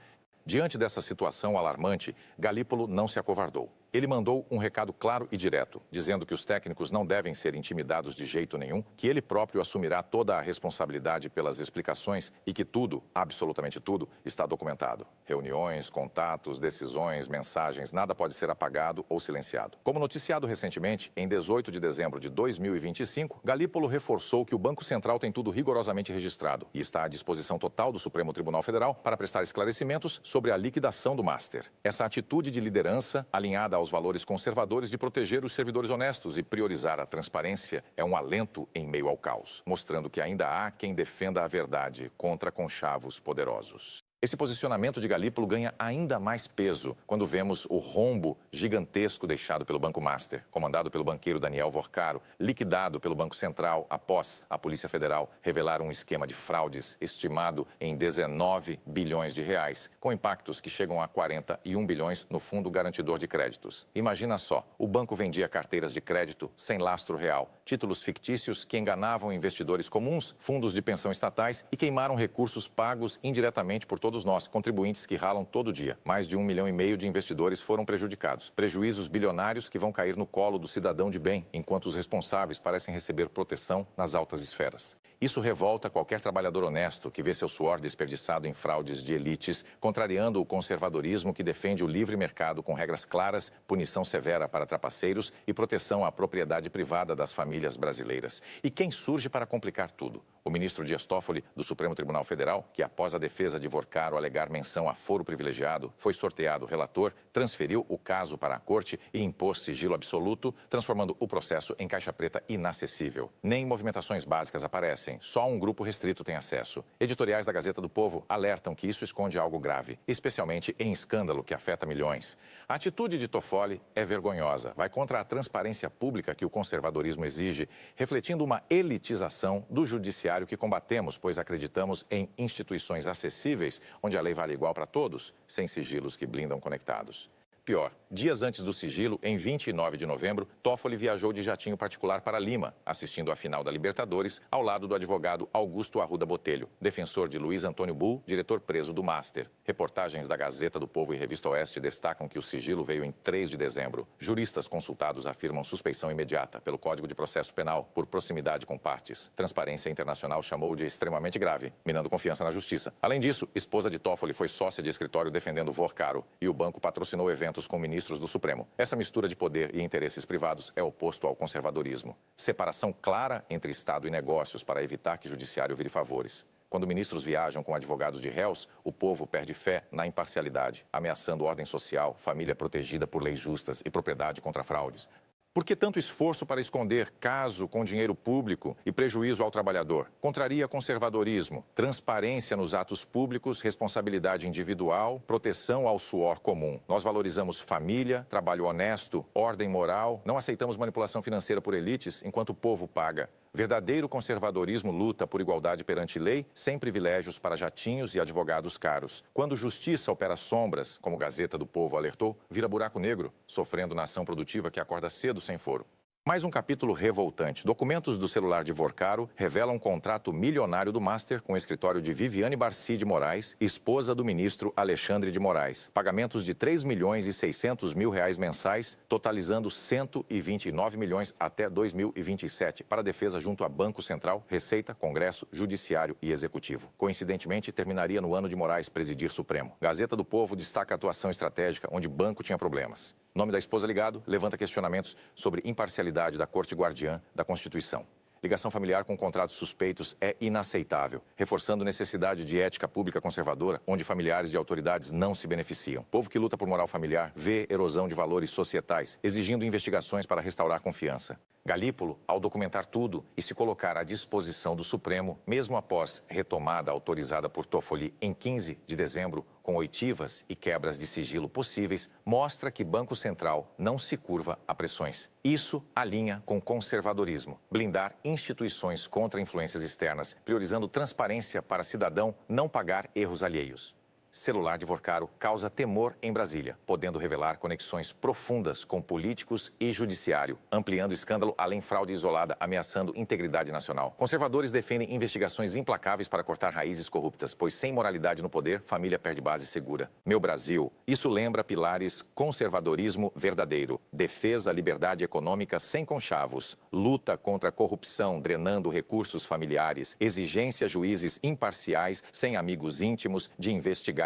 Speaker 3: Diante dessa situação alarmante, Galípolo não se acovardou. Ele mandou um recado claro e direto, dizendo que os técnicos não devem ser intimidados de jeito nenhum, que ele próprio assumirá toda a responsabilidade pelas explicações e que tudo, absolutamente tudo, está documentado. Reuniões, contatos, decisões, mensagens, nada pode ser apagado ou silenciado. Como noticiado recentemente, em 18 de dezembro de 2025, Galípolo reforçou que o Banco Central tem tudo rigorosamente registrado e está à disposição total do Supremo Tribunal Federal para prestar esclarecimentos sobre a liquidação do Master. Essa atitude de liderança, alinhada aos valores conservadores de proteger os servidores honestos e priorizar a transparência, é um alento em meio ao caos, mostrando que ainda há quem defenda a verdade contra conchavos poderosos. Esse posicionamento de Galípolo ganha ainda mais peso quando vemos o rombo gigantesco deixado pelo Banco Master, comandado pelo banqueiro Daniel Vorcaro, liquidado pelo Banco Central após a Polícia Federal revelar um esquema de fraudes estimado em 19 bilhões de reais, com impactos que chegam a 41 bilhões no Fundo Garantidor de Créditos. Imagina só, o banco vendia carteiras de crédito sem lastro real, títulos fictícios que enganavam investidores comuns, fundos de pensão estatais e queimaram recursos pagos indiretamente por todos nós, contribuintes que ralam todo dia. Mais de 1,5 milhão de investidores foram prejudicados. Prejuízos bilionários que vão cair no colo do cidadão de bem, enquanto os responsáveis parecem receber proteção nas altas esferas. Isso revolta qualquer trabalhador honesto que vê seu suor desperdiçado em fraudes de elites, contrariando o conservadorismo que defende o livre mercado com regras claras, punição severa para trapaceiros e proteção à propriedade privada das famílias brasileiras. E quem surge para complicar tudo? O ministro Dias Toffoli, do Supremo Tribunal Federal, que após a defesa de Vorcaro alegar menção a foro privilegiado, foi sorteado relator, transferiu o caso para a corte e impôs sigilo absoluto, transformando o processo em caixa preta inacessível. Nem movimentações básicas aparecem, só um grupo restrito tem acesso. Editoriais da Gazeta do Povo alertam que isso esconde algo grave, especialmente em escândalo que afeta milhões. A atitude de Toffoli é vergonhosa, vai contra a transparência pública que o conservadorismo exige, refletindo uma elitização do judiciário que combatemos, pois acreditamos em instituições acessíveis, onde a lei vale igual para todos, sem sigilos que blindam conectados. Pior, dias antes do sigilo, em 29 de novembro, Toffoli viajou de jatinho particular para Lima, assistindo à final da Libertadores, ao lado do advogado Augusto Arruda Botelho, defensor de Luiz Antônio Bull, diretor preso do Master. Reportagens da Gazeta do Povo e Revista Oeste destacam que o sigilo veio em 3 de dezembro. Juristas consultados afirmam suspeição imediata pelo Código de Processo Penal por proximidade com partes. Transparência Internacional chamou de extremamente grave, minando confiança na justiça. Além disso, esposa de Toffoli foi sócia de escritório defendendo Vorcaro e o banco patrocinou eventos com ministros do Supremo. Essa mistura de poder e interesses privados é oposto ao conservadorismo. Separação clara entre Estado e negócios para evitar que o judiciário vire favores. Quando ministros viajam com advogados de réus, o povo perde fé na imparcialidade, ameaçando ordem social, família protegida por leis justas e propriedade contra fraudes. Por que tanto esforço para esconder caso com dinheiro público e prejuízo ao trabalhador? Contraria conservadorismo, transparência nos atos públicos, responsabilidade individual, proteção ao suor comum. Nós valorizamos família, trabalho honesto, ordem moral, não aceitamos manipulação financeira por elites enquanto o povo paga. Verdadeiro conservadorismo luta por igualdade perante lei, sem privilégios para jatinhos e advogados caros. Quando justiça opera sombras, como Gazeta do Povo alertou, vira buraco negro, sofrendo nação produtiva que acorda cedo sem foro. Mais um capítulo revoltante. Documentos do celular de Vorcaro revelam um contrato milionário do Master com o escritório de Viviane Barci de Moraes, esposa do ministro Alexandre de Moraes. Pagamentos de 3.600.000 mensais, totalizando 129 milhões até 2027, para a defesa junto a Banco Central, Receita, Congresso, Judiciário e Executivo. Coincidentemente, terminaria no ano de Moraes presidir Supremo. Gazeta do Povo destaca a atuação estratégica onde banco tinha problemas. Nome da esposa ligado levanta questionamentos sobre imparcialidade da Corte Guardiã da Constituição. Ligação familiar com contratos suspeitos é inaceitável, reforçando necessidade de ética pública conservadora, onde familiares de autoridades não se beneficiam. Povo que luta por moral familiar vê erosão de valores societais, exigindo investigações para restaurar confiança. Galípolo, ao documentar tudo e se colocar à disposição do Supremo, mesmo após retomada autorizada por Toffoli em 15 de dezembro, com oitivas e quebras de sigilo possíveis, mostra que Banco Central não se curva a pressões. Isso alinha com conservadorismo. Blindar instituições contra influências externas, priorizando transparência para cidadão não pagar erros alheios. Celular de Vorcaro causa temor em Brasília, podendo revelar conexões profundas com políticos e judiciário, ampliando o escândalo além fraude isolada, ameaçando integridade nacional. Conservadores defendem investigações implacáveis para cortar raízes corruptas, pois sem moralidade no poder, família perde base segura. Meu Brasil, isso lembra pilares conservadorismo verdadeiro, defesa, liberdade econômica sem conchavos, luta contra a corrupção, drenando recursos familiares, exigência juízes imparciais, sem amigos íntimos, de investigar.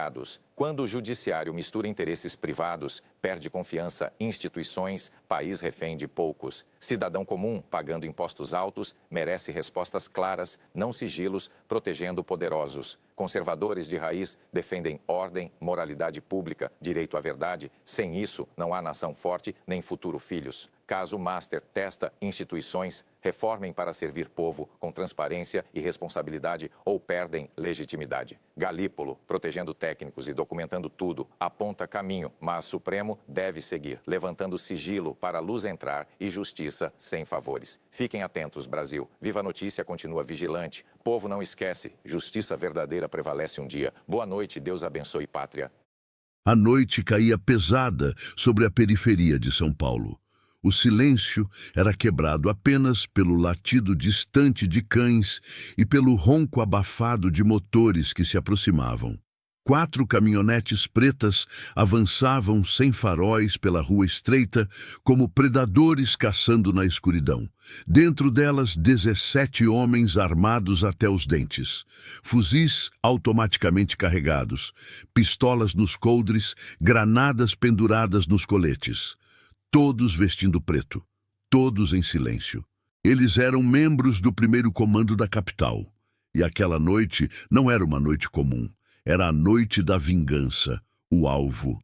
Speaker 3: Quando o judiciário mistura interesses privados, perde confiança em instituições, país refém de poucos. Cidadão comum, pagando impostos altos, merece respostas claras, não sigilos, protegendo poderosos. Conservadores de raiz defendem ordem, moralidade pública, direito à verdade. Sem isso, não há nação forte nem futuro filhos. Caso Master testa instituições, reformem para servir povo com transparência e responsabilidade ou perdem legitimidade. Galípolo, protegendo técnicos e documentando tudo, aponta caminho, mas Supremo deve seguir, levantando sigilo para a luz entrar e justiça sem favores. Fiquem atentos, Brasil. Viva a Notícia continua vigilante. Povo não esquece. Justiça verdadeira prevalece um dia. Boa noite, Deus abençoe pátria.
Speaker 4: A noite caía pesada sobre a periferia de São Paulo. O silêncio era quebrado apenas pelo latido distante de cães e pelo ronco abafado de motores que se aproximavam. 4 caminhonetes pretas avançavam sem faróis pela rua estreita, como predadores caçando na escuridão. Dentro delas, 17 homens armados até os dentes. Fuzis automaticamente carregados, pistolas nos coldres, granadas penduradas nos coletes. Todos vestindo preto, todos em silêncio. Eles eram membros do primeiro comando da capital. E aquela noite não era uma noite comum. Era a noite da vingança, o alvo.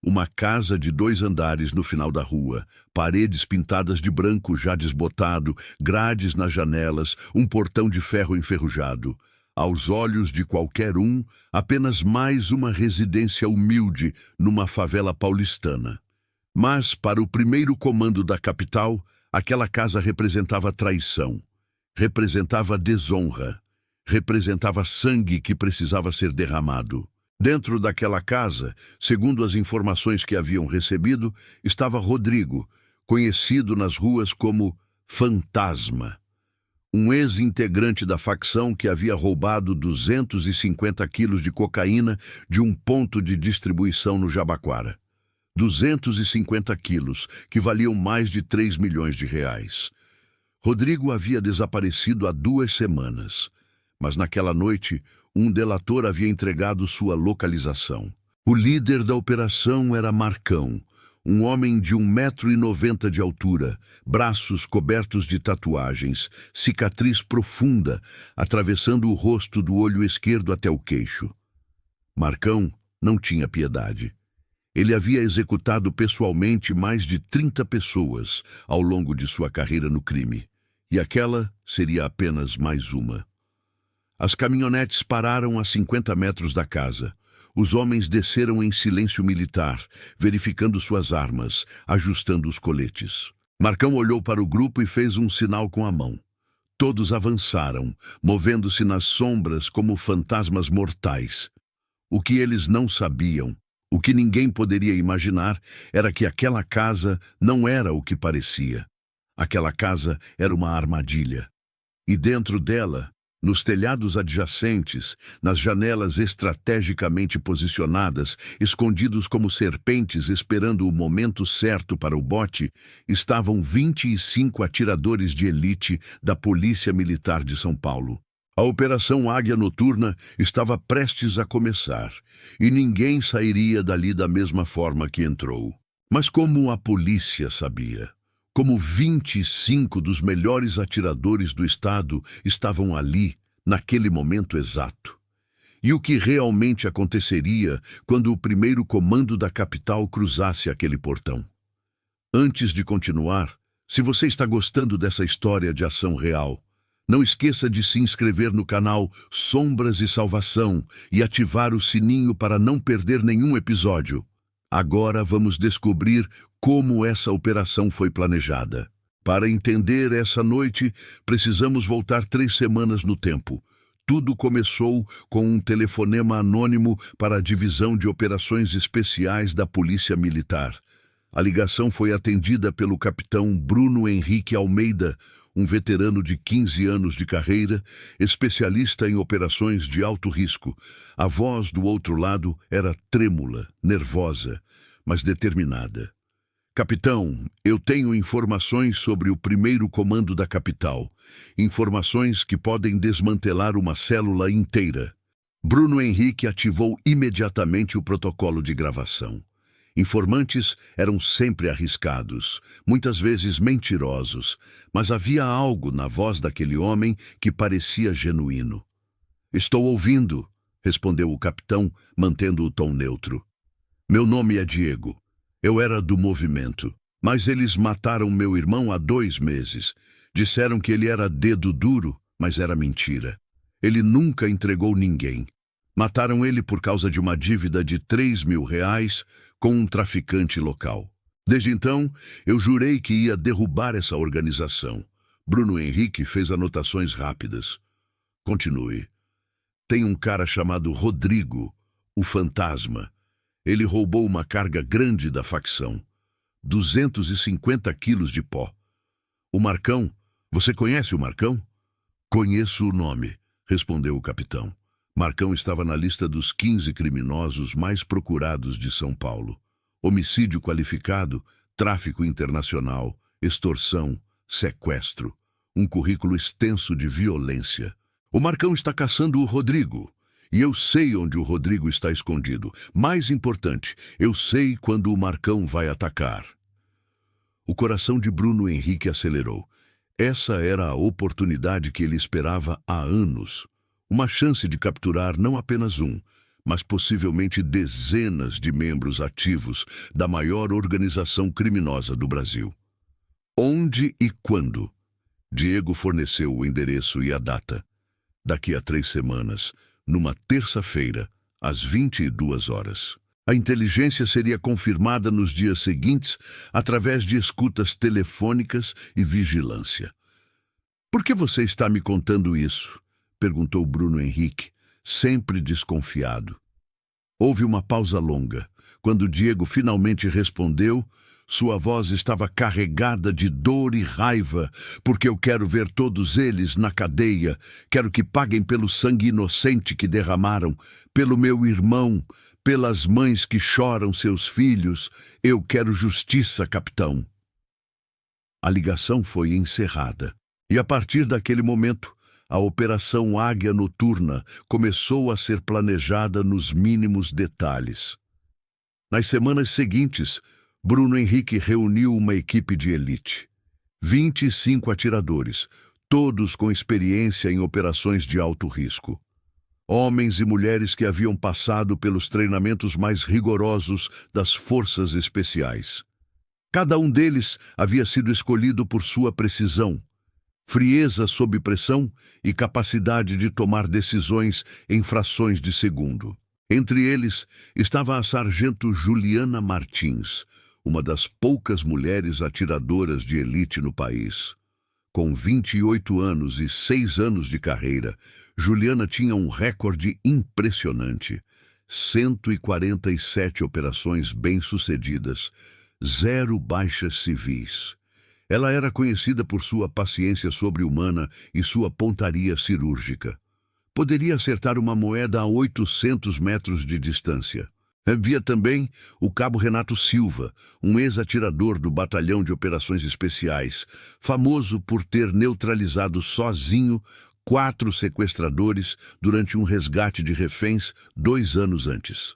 Speaker 4: Uma casa de 2 andares no final da rua, paredes pintadas de branco já desbotado, grades nas janelas, um portão de ferro enferrujado. Aos olhos de qualquer um, apenas mais uma residência humilde numa favela paulistana. Mas, para o primeiro comando da capital, aquela casa representava traição, representava desonra, representava sangue que precisava ser derramado. Dentro daquela casa, segundo as informações que haviam recebido, estava Rodrigo, conhecido nas ruas como Fantasma, um ex-integrante da facção que havia roubado 250 quilos de cocaína de um ponto de distribuição no Jabaquara. 250 quilos, que valiam mais de 3 milhões de reais. Rodrigo havia desaparecido há 2 semanas, mas naquela noite, um delator havia entregado sua localização. O líder da operação era Marcão, um homem de 1,90 m de altura, braços cobertos de tatuagens, cicatriz profunda, atravessando o rosto do olho esquerdo até o queixo. Marcão não tinha piedade. Ele havia executado pessoalmente mais de 30 pessoas ao longo de sua carreira no crime, e aquela seria apenas mais uma. As caminhonetes pararam a 50 metros da casa. Os homens desceram em silêncio militar, verificando suas armas, ajustando os coletes. Marcão olhou para o grupo e fez um sinal com a mão. Todos avançaram, movendo-se nas sombras como fantasmas mortais. O que eles não sabiam, o que ninguém poderia imaginar, era que aquela casa não era o que parecia. Aquela casa era uma armadilha. E dentro dela, nos telhados adjacentes, nas janelas estrategicamente posicionadas, escondidos como serpentes esperando o momento certo para o bote, estavam 25 atiradores de elite da Polícia Militar de São Paulo. A Operação Águia Noturna estava prestes a começar, e ninguém sairia dali da mesma forma que entrou. Mas como a polícia sabia? Como 25 dos melhores atiradores do estado estavam ali, naquele momento exato. E o que realmente aconteceria quando o primeiro comando da capital cruzasse aquele portão? Antes de continuar, se você está gostando dessa história de ação real, não esqueça de se inscrever no canal Sombras e Salvação e ativar o sininho para não perder nenhum episódio. Agora vamos descobrir como essa operação foi planejada. Para entender essa noite, precisamos voltar 3 semanas no tempo. Tudo começou com um telefonema anônimo para a Divisão de Operações Especiais da Polícia Militar. A ligação foi atendida pelo capitão Bruno Henrique Almeida, um veterano de 15 anos de carreira, especialista em operações de alto risco. A voz do outro lado era trêmula, nervosa, mas determinada. Capitão, eu tenho informações sobre o primeiro comando da capital. Informações que podem desmantelar uma célula inteira. Bruno Henrique ativou imediatamente o protocolo de gravação. Informantes eram sempre arriscados, muitas vezes mentirosos, mas havia algo na voz daquele homem que parecia genuíno. Estou ouvindo, respondeu o capitão, mantendo o tom neutro. Meu nome é Diego. Eu era do movimento, mas eles mataram meu irmão há 2 meses. Disseram que ele era dedo duro, mas era mentira. Ele nunca entregou ninguém. Mataram ele por causa de uma dívida de 3 mil reais com um traficante local. Desde então, eu jurei que ia derrubar essa organização. Bruno Henrique fez anotações rápidas. Continue. Tem um cara chamado Rodrigo, o Fantasma. Ele roubou uma carga grande da facção. 250 quilos de pó. O Marcão, você conhece o Marcão? Conheço o nome, respondeu o capitão. Marcão estava na lista dos 15 criminosos mais procurados de São Paulo. Homicídio qualificado, tráfico internacional, extorsão, sequestro. Um currículo extenso de violência. O Marcão está caçando o Rodrigo. E eu sei onde o Rodrigo está escondido. Mais importante, eu sei quando o Marcão vai atacar. O coração de Bruno Henrique acelerou. Essa era a oportunidade que ele esperava há anos. Uma chance de capturar não apenas um, mas possivelmente dezenas de membros ativos da maior organização criminosa do Brasil. Onde e quando? Diego forneceu o endereço e a data. Daqui a 3 semanas, numa terça-feira, às 22 horas. A inteligência seria confirmada nos dias seguintes através de escutas telefônicas e vigilância. Por que você está me contando isso? Perguntou Bruno Henrique, sempre desconfiado. Houve uma pausa longa. Quando Diego finalmente respondeu, sua voz estava carregada de dor e raiva, porque eu quero ver todos eles na cadeia, quero que paguem pelo sangue inocente que derramaram, pelo meu irmão, pelas mães que choram seus filhos. Eu quero justiça, capitão. A ligação foi encerrada, e a partir daquele momento, a Operação Águia Noturna começou a ser planejada nos mínimos detalhes. Nas semanas seguintes, Bruno Henrique reuniu uma equipe de elite. 25 atiradores, todos com experiência em operações de alto risco. Homens e mulheres que haviam passado pelos treinamentos mais rigorosos das forças especiais. Cada um deles havia sido escolhido por sua precisão, frieza sob pressão e capacidade de tomar decisões em frações de segundo. Entre eles estava a sargento Juliana Martins, uma das poucas mulheres atiradoras de elite no país. Com 28 anos e 6 anos de carreira, Juliana tinha um recorde impressionante. 147 operações bem-sucedidas, 0 baixas civis. Ela era conhecida por sua paciência sobre-humana e sua pontaria cirúrgica. Poderia acertar uma moeda a 800 metros de distância. Havia também o cabo Renato Silva, um ex-atirador do Batalhão de Operações Especiais, famoso por ter neutralizado sozinho 4 sequestradores durante um resgate de reféns 2 anos antes.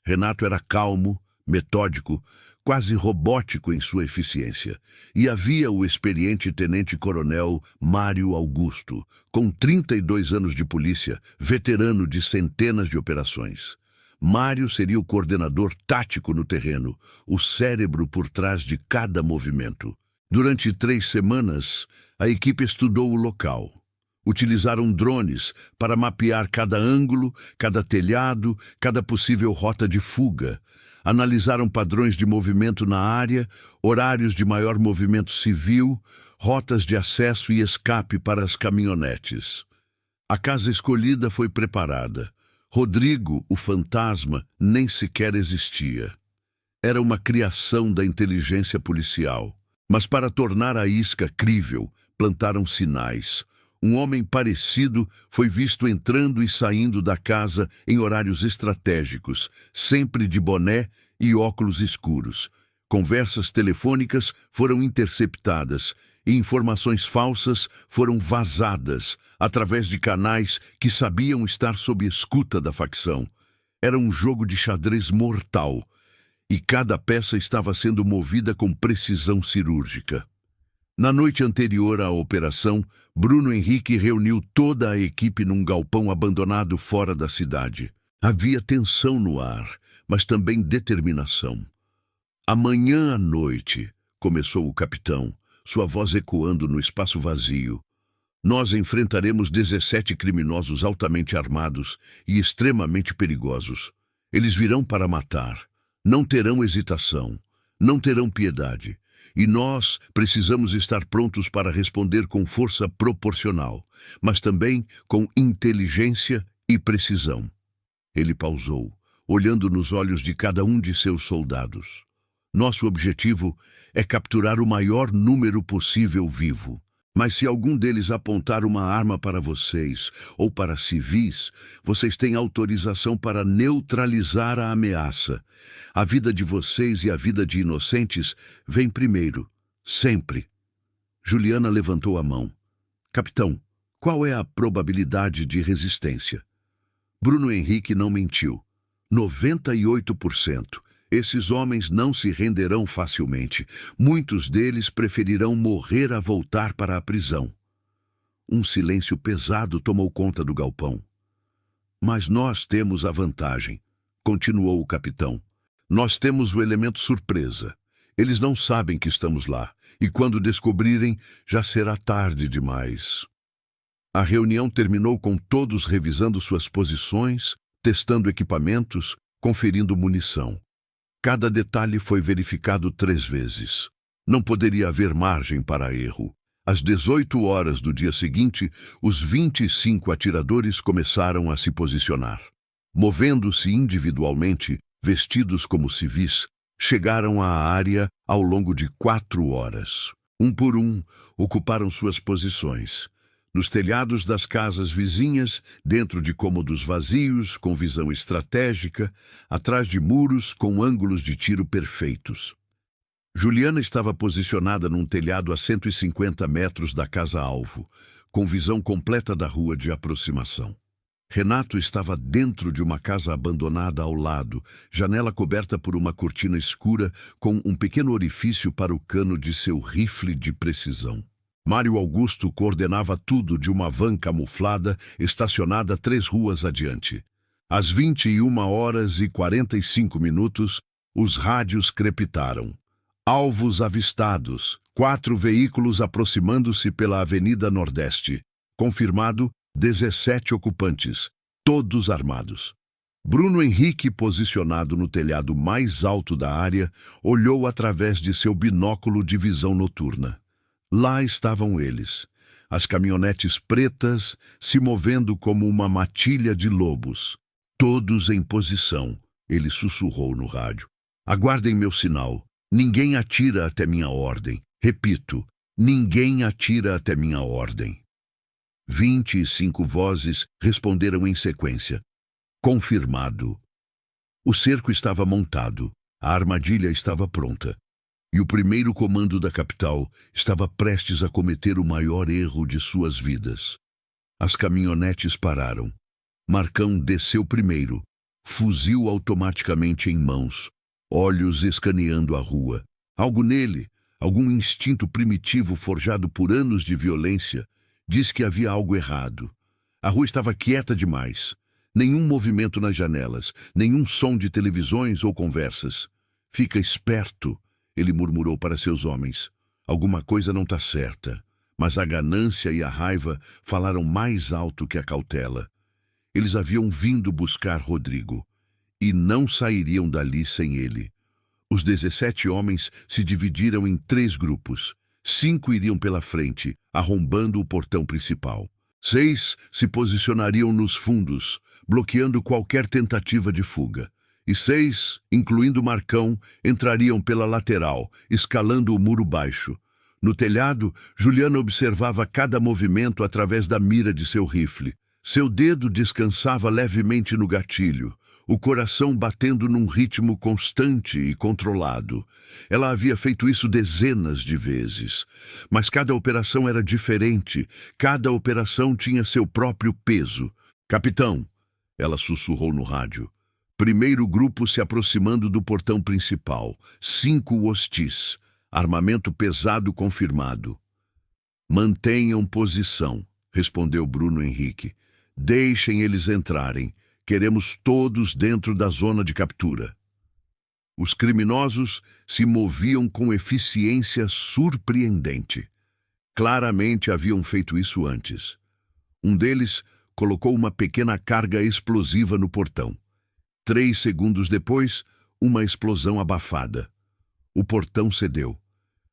Speaker 4: Renato era calmo, metódico, quase robótico em sua eficiência. E havia o experiente tenente-coronel Mário Augusto, com 32 anos de polícia, veterano de centenas de operações. Mário seria o coordenador tático no terreno, o cérebro por trás de cada movimento. Durante 3 semanas, a equipe estudou o local. Utilizaram drones para mapear cada ângulo, cada telhado, cada possível rota de fuga. Analisaram padrões de movimento na área, horários de maior movimento civil, rotas de acesso e escape para as caminhonetes. A casa escolhida foi preparada. Rodrigo, o fantasma, nem sequer existia. Era uma criação da inteligência policial. Mas para tornar a isca crível, plantaram sinais. Um homem parecido foi visto entrando e saindo da casa em horários estratégicos, sempre de boné e óculos escuros. Conversas telefônicas foram interceptadas e informações falsas foram vazadas através de canais que sabiam estar sob escuta da facção. Era um jogo de xadrez mortal e cada peça estava sendo movida com precisão cirúrgica. Na noite anterior à operação, Bruno Henrique reuniu toda a equipe num galpão abandonado fora da cidade. Havia tensão no ar, mas também determinação. Amanhã à noite, começou o capitão, sua voz ecoando no espaço vazio, nós enfrentaremos 17 criminosos altamente armados e extremamente perigosos. Eles virão para matar. Não terão hesitação. Não terão piedade. E nós precisamos estar prontos para responder com força proporcional, mas também com inteligência e precisão. Ele pausou, olhando nos olhos de cada um de seus soldados. Nosso objetivo é capturar o maior número possível vivo. Mas se algum deles apontar uma arma para vocês ou para civis, vocês têm autorização para neutralizar a ameaça. A vida de vocês e a vida de inocentes vem primeiro, sempre. Juliana levantou a mão. Capitão, qual é a probabilidade de resistência? Bruno Henrique não mentiu. 98%. Esses homens não se renderão facilmente. Muitos deles preferirão morrer a voltar para a prisão. Um silêncio pesado tomou conta do galpão. Mas nós temos a vantagem, continuou o capitão. Nós temos o elemento surpresa. Eles não sabem que estamos lá, e quando descobrirem, já será tarde demais. A reunião terminou com todos revisando suas posições, testando equipamentos, conferindo munição. Cada detalhe foi verificado 3 vezes. Não poderia haver margem para erro. Às 18 horas do dia seguinte, os 25 atiradores começaram a se posicionar. movendo-se individualmente, vestidos como civis, chegaram à área ao longo de 4 horas. Um por um, ocuparam suas posições. Nos telhados das casas vizinhas, dentro de cômodos vazios, com visão estratégica, atrás de muros com ângulos de tiro perfeitos. Juliana estava posicionada num telhado a 150 metros da casa-alvo, com visão completa da rua de aproximação. Renato estava dentro de uma casa abandonada ao lado, janela coberta por uma cortina escura com um pequeno orifício para o cano de seu rifle de precisão. Mário Augusto coordenava tudo de uma van camuflada estacionada 3 ruas adiante. Às 21h45, os rádios crepitaram. Alvos avistados, 4 veículos aproximando-se pela Avenida Nordeste. Confirmado, 17 ocupantes, todos armados. Bruno Henrique, posicionado no telhado mais alto da área, olhou através de seu binóculo de visão noturna. Lá estavam eles, as caminhonetes pretas se movendo como uma matilha de lobos. Todos em posição, ele sussurrou no rádio. Aguardem meu sinal. Ninguém atira até minha ordem. Repito, ninguém atira até minha ordem. 25 vozes responderam em sequência. Confirmado. O cerco estava montado, a armadilha estava pronta. E o primeiro comando da capital estava prestes a cometer o maior erro de suas vidas. As caminhonetes pararam. Marcão desceu primeiro, fuzil automaticamente em mãos, olhos escaneando a rua. Algo nele, algum instinto primitivo forjado por anos de violência, diz que havia algo errado. A rua estava quieta demais. Nenhum movimento nas janelas, nenhum som de televisões ou conversas. Fica esperto, ele murmurou para seus homens. Alguma coisa não está certa. Mas a ganância e a raiva falaram mais alto que a cautela. Eles haviam vindo buscar Rodrigo. E não sairiam dali sem ele. Os 17 homens se dividiram em 3 grupos. 5 iriam pela frente, arrombando o portão principal. 6 se posicionariam nos fundos, bloqueando qualquer tentativa de fuga. E 6, incluindo Marcão, entrariam pela lateral, escalando o muro baixo. No telhado, Juliana observava cada movimento através da mira de seu rifle. Seu dedo descansava levemente no gatilho, o coração batendo num ritmo constante e controlado. Ela havia feito isso dezenas de vezes. Mas cada operação era diferente, cada operação tinha seu próprio peso. Capitão, ela sussurrou no rádio. Primeiro grupo se aproximando do portão principal. 5 hostis. Armamento pesado confirmado. Mantenham posição, respondeu Bruno Henrique. Deixem eles entrarem. Queremos todos dentro da zona de captura. Os criminosos se moviam com eficiência surpreendente. Claramente haviam feito isso antes. Um deles colocou uma pequena carga explosiva no portão. 3 segundos depois, uma explosão abafada. O portão cedeu.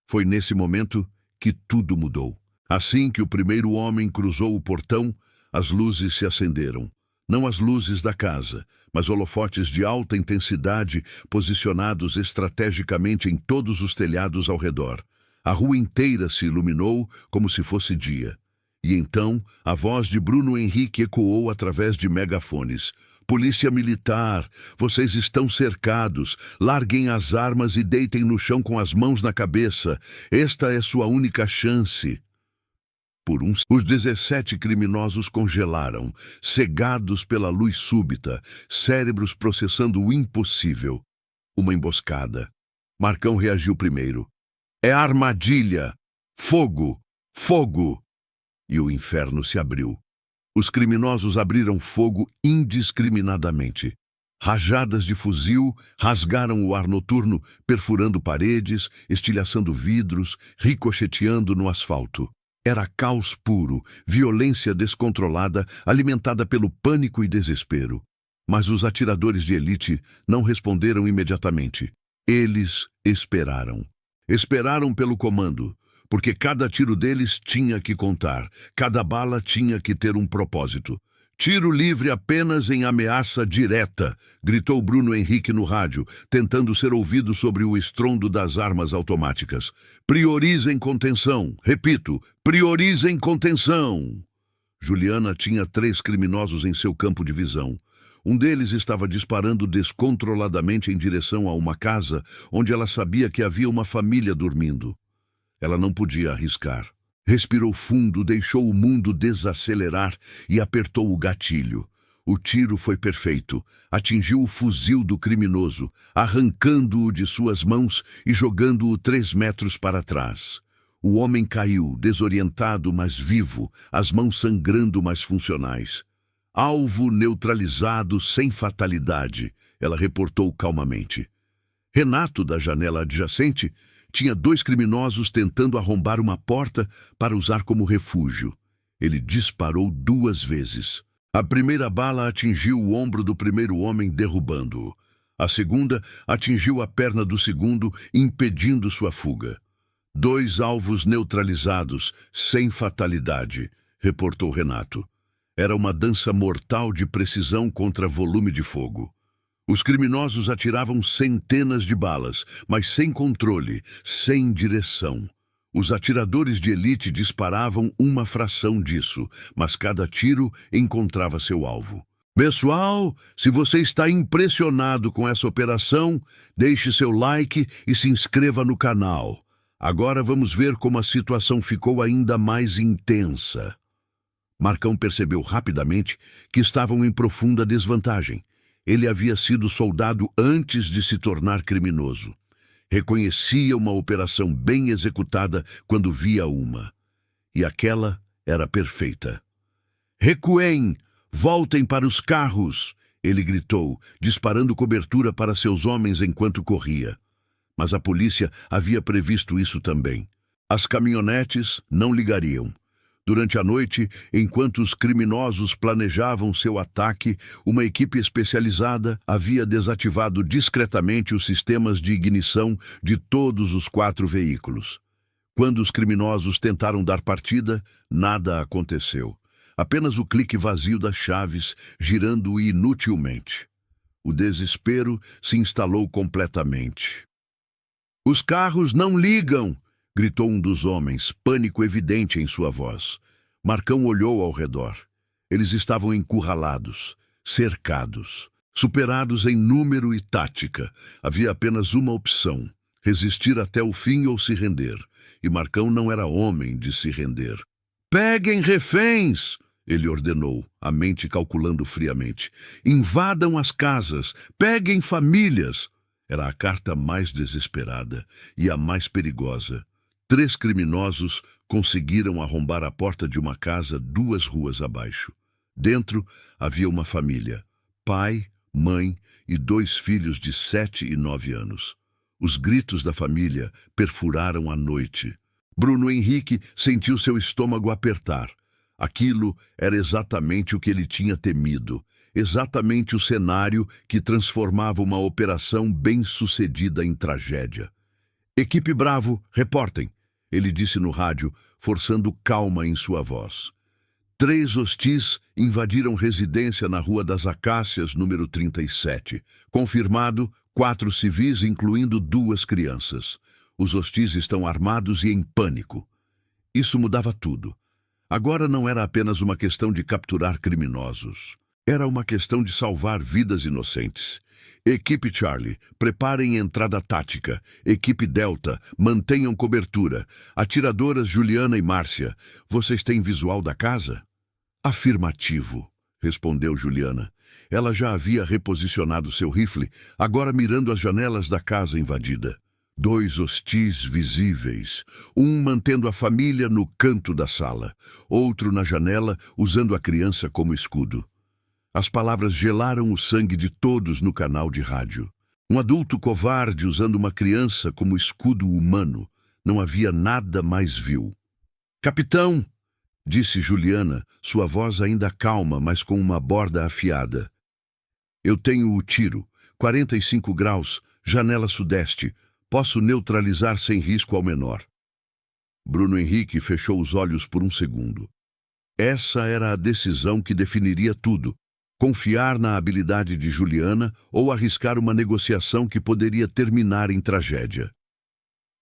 Speaker 4: Foi nesse momento que tudo mudou. Assim que o primeiro homem cruzou o portão, as luzes se acenderam. Não as luzes da casa, mas holofotes de alta intensidade posicionados estrategicamente em todos os telhados ao redor. A rua inteira se iluminou como se fosse dia. E então, a voz de Bruno Henrique ecoou através de megafones. Polícia Militar, vocês estão cercados. Larguem as armas e deitem no chão com as mãos na cabeça. Esta é sua única chance. Os 17 criminosos congelaram, cegados pela luz súbita, cérebros processando o impossível. Uma emboscada. Marcão reagiu primeiro. É armadilha! Fogo! Fogo! E o inferno se abriu. Os criminosos abriram fogo indiscriminadamente. Rajadas de fuzil rasgaram o ar noturno, perfurando paredes, estilhaçando vidros, ricocheteando no asfalto. Era caos puro, violência descontrolada, alimentada pelo pânico e desespero. Mas os atiradores de elite não responderam imediatamente. Eles esperaram. Esperaram pelo comando, porque cada tiro deles tinha que contar, cada bala tinha que ter um propósito. Tiro livre apenas em ameaça direta, gritou Bruno Henrique no rádio, tentando ser ouvido sobre o estrondo das armas automáticas. Priorizem contenção. Repito, priorizem contenção. Juliana tinha 3 criminosos em seu campo de visão. Um deles estava disparando descontroladamente em direção a uma casa onde ela sabia que havia uma família dormindo. Ela não podia arriscar. Respirou fundo, deixou o mundo desacelerar e apertou o gatilho. O tiro foi perfeito. Atingiu o fuzil do criminoso, arrancando-o de suas mãos e jogando-o 3 metros para trás. O homem caiu, desorientado, mas vivo, as mãos sangrando, mas funcionais. Alvo neutralizado, sem fatalidade, ela reportou calmamente. Renato, da janela adjacente, tinha 2 criminosos tentando arrombar uma porta para usar como refúgio. Ele disparou 2 vezes. A primeira bala atingiu o ombro do primeiro homem, derrubando-o. A segunda atingiu a perna do segundo, impedindo sua fuga. 2 alvos neutralizados, sem fatalidade, reportou Renato. Era uma dança mortal de precisão contra volume de fogo. Os criminosos atiravam centenas de balas, mas sem controle, sem direção. Os atiradores de elite disparavam uma fração disso, mas cada tiro encontrava seu alvo. Pessoal, se você está impressionado com essa operação, deixe seu like e se inscreva no canal. Agora vamos ver como a situação ficou ainda mais intensa. Marcão percebeu rapidamente que estavam em profunda desvantagem. Ele havia sido soldado antes de se tornar criminoso. Reconhecia uma operação bem executada quando via uma. E aquela era perfeita. Recuem! Voltem para os carros! Ele gritou, disparando cobertura para seus homens enquanto corria. Mas a polícia havia previsto isso também. As caminhonetes não ligariam. Durante a noite, enquanto os criminosos planejavam seu ataque, uma equipe especializada havia desativado discretamente os sistemas de ignição de todos os 4 veículos. Quando os criminosos tentaram dar partida, nada aconteceu. Apenas o clique vazio das chaves, girando inutilmente. O desespero se instalou completamente. "Os carros não ligam!" gritou um dos homens, pânico evidente em sua voz. Marcão olhou ao redor. Eles estavam encurralados, cercados, superados em número e tática. Havia apenas uma opção: resistir até o fim ou se render. E Marcão não era homem de se render. "Peguem reféns!" ele ordenou, a mente calculando friamente. "Invadam as casas! Peguem famílias!" Era a carta mais desesperada e a mais perigosa. 3 criminosos conseguiram arrombar a porta de uma casa 2 ruas abaixo. Dentro havia uma família: pai, mãe e 2 filhos de 7 e 9 anos. Os gritos da família perfuraram a noite. Bruno Henrique sentiu seu estômago apertar. Aquilo era exatamente o que ele tinha temido. Exatamente o cenário que transformava uma operação bem-sucedida em tragédia. "Equipe Bravo, reportem", ele disse no rádio, forçando calma em sua voz. 3 hostis invadiram residência na Rua das Acácias, número 37. Confirmado, 4 civis, incluindo 2 crianças. Os hostis estão armados e em pânico. Isso mudava tudo. Agora não era apenas uma questão de capturar criminosos. Era uma questão de salvar vidas inocentes. Equipe Charlie, preparem entrada tática. Equipe Delta, mantenham cobertura. Atiradoras Juliana e Márcia, vocês têm visual da casa? Afirmativo, respondeu Juliana. Ela já havia reposicionado seu rifle, agora mirando as janelas da casa invadida. 2 hostis visíveis, um mantendo a família no canto da sala, outro na janela usando a criança como escudo. As palavras gelaram o sangue de todos no canal de rádio. Um adulto covarde usando uma criança como escudo humano. Não havia nada mais vil. "Capitão", disse Juliana, sua voz ainda calma, mas com uma borda afiada. "Eu tenho o tiro, 45 graus, janela sudeste. Posso neutralizar sem risco ao menor." Bruno Henrique fechou os olhos por um segundo. Essa era a decisão que definiria tudo. Confiar na habilidade de Juliana ou arriscar uma negociação que poderia terminar em tragédia.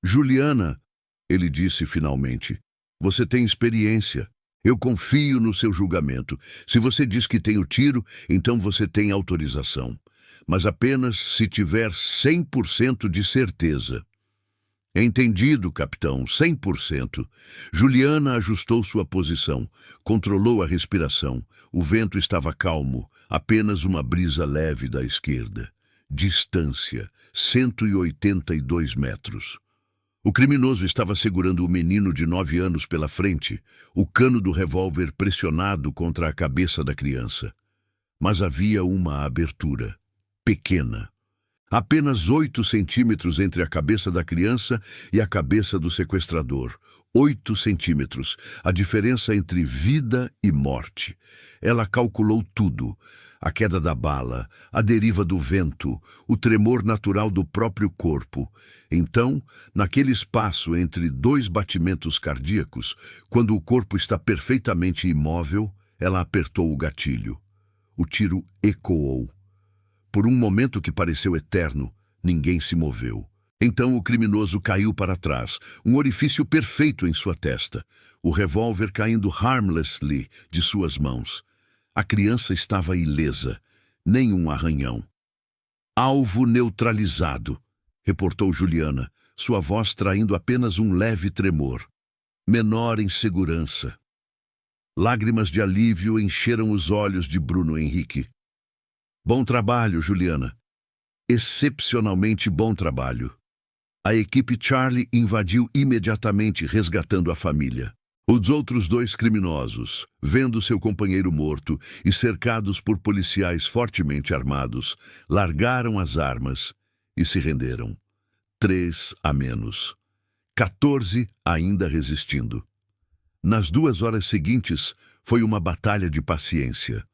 Speaker 4: Juliana, ele disse finalmente, você tem experiência. Eu confio no seu julgamento. Se você diz que tem o tiro, então você tem autorização. Mas apenas se tiver 100% de certeza. Entendido, capitão, 100%. Juliana ajustou sua posição, controlou a respiração. O vento estava calmo, apenas uma brisa leve da esquerda. Distância, 182 metros. O criminoso estava segurando o menino de 9 anos pela frente, o cano do revólver pressionado contra a cabeça da criança. Mas havia uma abertura, pequena. Apenas 8 centímetros entre a cabeça da criança e a cabeça do sequestrador. 8 centímetros, a diferença entre vida e morte. Ela calculou tudo. A queda da bala, a deriva do vento, o tremor natural do próprio corpo. Então, naquele espaço entre 2 batimentos cardíacos, quando o corpo está perfeitamente imóvel, ela apertou o gatilho. O tiro ecoou. Por um momento que pareceu eterno, ninguém se moveu. Então o criminoso caiu para trás, um orifício perfeito em sua testa, o revólver caindo harmlessly de suas mãos. A criança estava ilesa, nenhum arranhão. Alvo neutralizado, reportou Juliana, sua voz traindo apenas um leve tremor. Menor insegurança. Lágrimas de alívio encheram os olhos de Bruno Henrique. Bom trabalho, Juliana. Excepcionalmente bom trabalho. A equipe Charlie invadiu imediatamente, resgatando a família. Os outros 2 criminosos, vendo seu companheiro morto e cercados por policiais fortemente armados, largaram as armas e se renderam. 3 a menos. 14 ainda resistindo. Nas 2 horas seguintes, foi uma batalha de paciência.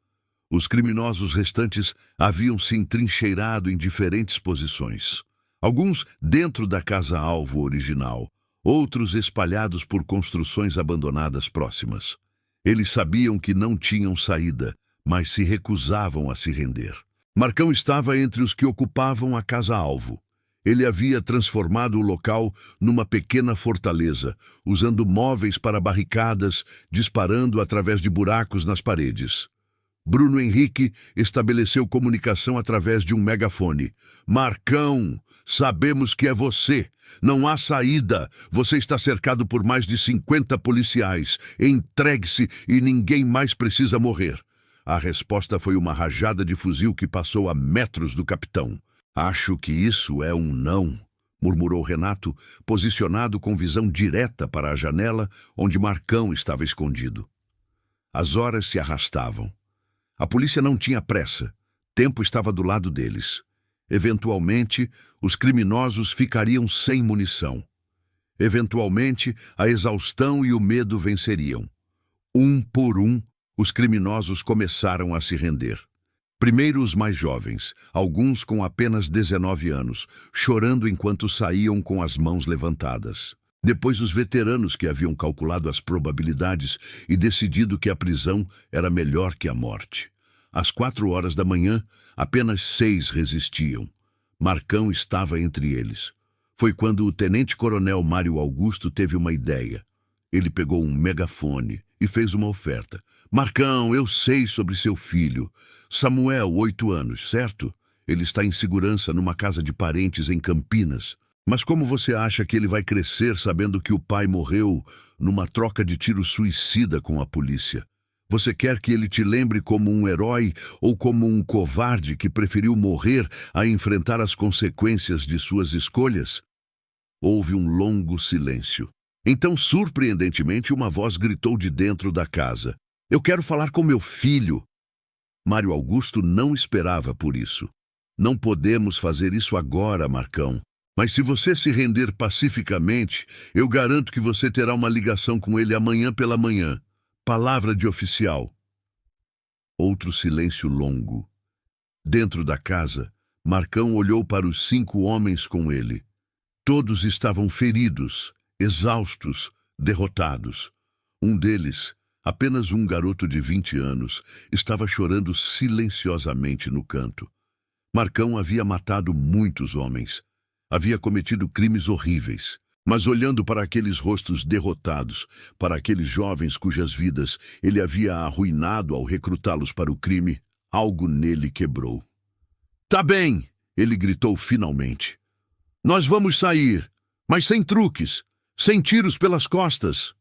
Speaker 4: Os criminosos restantes haviam se entrincheirado em diferentes posições. Alguns dentro da casa-alvo original, outros espalhados por construções abandonadas próximas. Eles sabiam que não tinham saída, mas se recusavam a se render. Marcão estava entre os que ocupavam a casa-alvo. Ele havia transformado o local numa pequena fortaleza, usando móveis para barricadas, disparando através de buracos nas paredes. Bruno Henrique estabeleceu comunicação através de um megafone. Marcão, sabemos que é você. Não há saída. Você está cercado por mais de 50 policiais. Entregue-se e ninguém mais precisa morrer. A resposta foi uma rajada de fuzil que passou a metros do capitão. Acho que isso é um não, murmurou Renato, posicionado com visão direta para a janela onde Marcão estava escondido. As horas se arrastavam. A polícia não tinha pressa. Tempo estava do lado deles. Eventualmente, os criminosos ficariam sem munição. Eventualmente, a exaustão e o medo venceriam. Um por um, os criminosos começaram a se render. Primeiro os mais jovens, alguns com apenas 19 anos, chorando enquanto saíam com as mãos levantadas. Depois os veteranos que haviam calculado as probabilidades e decidido que a prisão era melhor que a morte. Às 4 horas da manhã, apenas 6 resistiam. Marcão estava entre eles. Foi quando o tenente-coronel Mário Augusto teve uma ideia. Ele pegou um megafone e fez uma oferta. Marcão, eu sei sobre seu filho. Samuel, 8 anos, certo? Ele está em segurança numa casa de parentes em Campinas. Mas como você acha que ele vai crescer sabendo que o pai morreu numa troca de tiro suicida com a polícia? Você quer que ele te lembre como um herói ou como um covarde que preferiu morrer a enfrentar as consequências de suas escolhas? Houve um longo silêncio. Então, surpreendentemente, uma voz gritou de dentro da casa. Eu quero falar com meu filho. Mário Augusto não esperava por isso. Não podemos fazer isso agora, Marcão. Mas se você se render pacificamente, eu garanto que você terá uma ligação com ele amanhã pela manhã. Palavra de oficial. Outro silêncio longo. Dentro da casa, Marcão olhou para os 5 homens com ele. Todos estavam feridos, exaustos, derrotados. Um deles, Apenas um garoto de 20 anos estava chorando silenciosamente no canto. Marcão havia matado muitos homens. Havia cometido crimes horríveis. Mas olhando para aqueles rostos derrotados, para aqueles jovens cujas vidas ele havia arruinado ao recrutá-los para o crime, algo nele quebrou. "Tá bem!" ele gritou finalmente. "Nós vamos sair, mas sem truques, sem tiros pelas costas."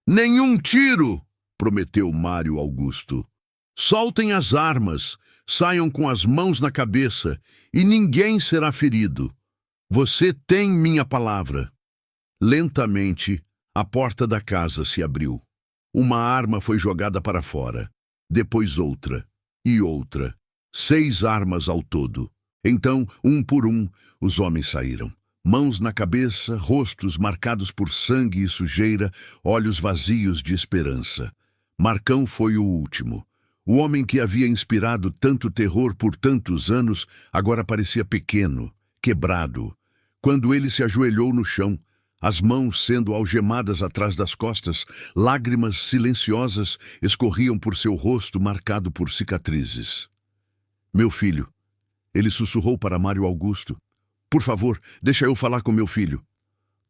Speaker 4: "Nenhum tiro!" prometeu Mário Augusto. "Soltem as armas, saiam com as mãos na cabeça e ninguém será ferido. Você tem minha palavra." Lentamente, a porta da casa se abriu. Uma arma foi jogada para fora, depois outra e outra. 6 armas ao todo. Então, um por um, os homens saíram. Mãos na cabeça, rostos marcados por sangue e sujeira, olhos vazios de esperança. Marcão foi o último. O homem que havia inspirado tanto terror por tantos anos agora parecia pequeno, quebrado. Quando ele se ajoelhou no chão, as mãos sendo algemadas atrás das costas, lágrimas silenciosas escorriam por seu rosto marcado por cicatrizes. "Meu filho," ele sussurrou para Mário Augusto. "Por favor, deixa eu falar com meu filho."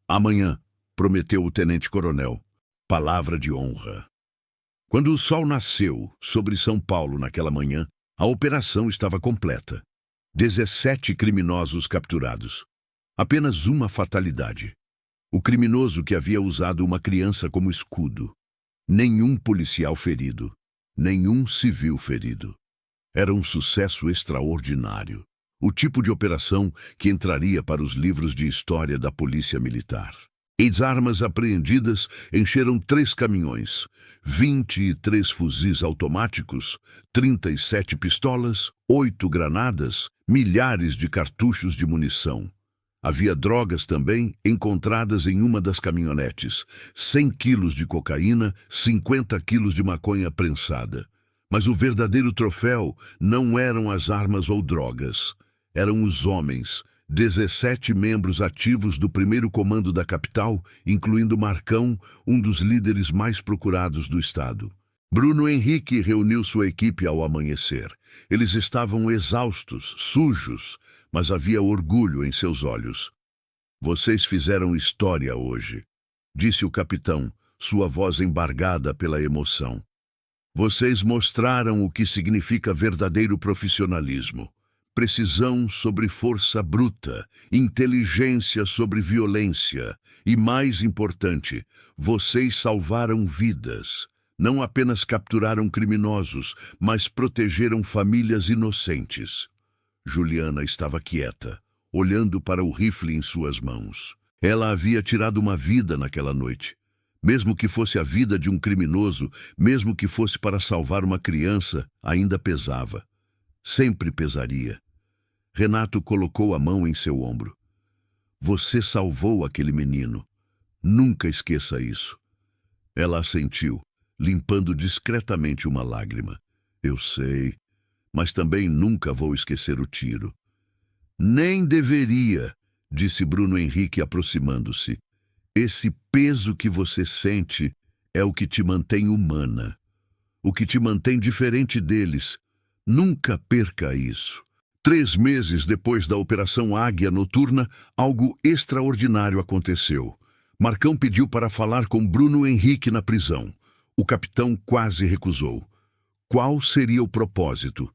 Speaker 4: "Amanhã," prometeu o tenente-coronel. Palavra de honra. Quando o sol nasceu sobre São Paulo naquela manhã, a operação estava completa. 17 criminosos capturados. Apenas uma fatalidade. O criminoso que havia usado uma criança como escudo. Nenhum policial ferido. Nenhum civil ferido. Era um sucesso extraordinário. O tipo de operação que entraria para os livros de história da Polícia Militar. As armas apreendidas encheram 3 caminhões, 23 fuzis automáticos, 37 pistolas, 8 granadas, milhares de cartuchos de munição. Havia drogas também encontradas em uma das caminhonetes, 100 quilos de cocaína, 50 quilos de maconha prensada. Mas o verdadeiro troféu não eram as armas ou drogas, eram os homens, 17 membros ativos do primeiro comando da capital, incluindo Marcão, um dos líderes mais procurados do estado. Bruno Henrique reuniu sua equipe ao amanhecer. Eles estavam exaustos, sujos, mas havia orgulho em seus olhos. "Vocês fizeram história hoje", disse o capitão, sua voz embargada pela emoção. "Vocês mostraram o que significa verdadeiro profissionalismo. Precisão sobre força bruta, inteligência sobre violência e, mais importante, vocês salvaram vidas. Não apenas capturaram criminosos, mas protegeram famílias inocentes." Juliana estava quieta, olhando para o rifle em suas mãos. Ela havia tirado uma vida naquela noite. Mesmo que fosse a vida de um criminoso, mesmo que fosse para salvar uma criança, ainda pesava. Sempre pesaria. Renato colocou a mão em seu ombro. "Você salvou aquele menino. Nunca esqueça isso." Ela assentiu, limpando discretamente uma lágrima. "Eu sei, mas também nunca vou esquecer o tiro." "Nem deveria", disse Bruno Henrique aproximando-se. "Esse peso que você sente é o que te mantém humana, o que te mantém diferente deles. Nunca perca isso." 3 meses depois da Operação Águia Noturna, algo extraordinário aconteceu. Marcão pediu para falar com Bruno Henrique na prisão. O capitão quase recusou. Qual seria o propósito?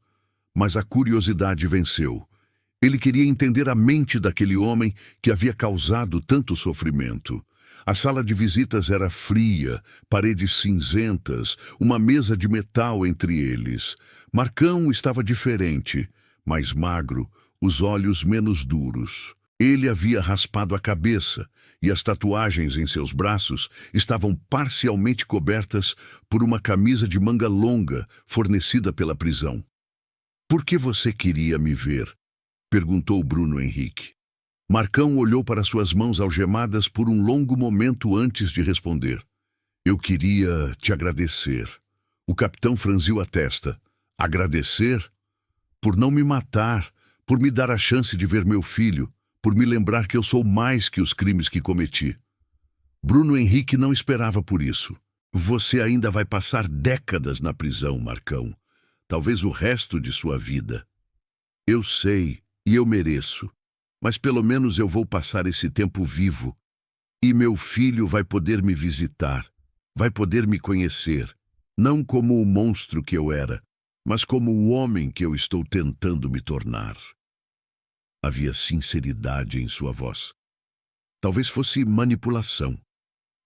Speaker 4: Mas a curiosidade venceu. Ele queria entender a mente daquele homem que havia causado tanto sofrimento. A sala de visitas era fria, paredes cinzentas, uma mesa de metal entre eles. Marcão estava diferente, mais magro, os olhos menos duros. Ele havia raspado a cabeça e as tatuagens em seus braços estavam parcialmente cobertas por uma camisa de manga longa fornecida pela prisão. "Por que você queria me ver?" perguntou Bruno Henrique. Marcão olhou para suas mãos algemadas por um longo momento antes de responder. "Eu queria te agradecer." O capitão franziu a testa. "Agradecer? Por não me matar, por me dar a chance de ver meu filho, por me lembrar que eu sou mais que os crimes que cometi." Bruno Henrique não esperava por isso. Você ainda vai passar décadas na prisão, Marcão. Talvez o resto de sua vida. Eu sei, e eu mereço. Mas pelo menos eu vou passar esse tempo vivo. E meu filho vai poder me visitar. Vai poder me conhecer. Não como o monstro que eu era, mas como o homem que eu estou tentando me tornar. Havia sinceridade em sua voz. Talvez fosse manipulação.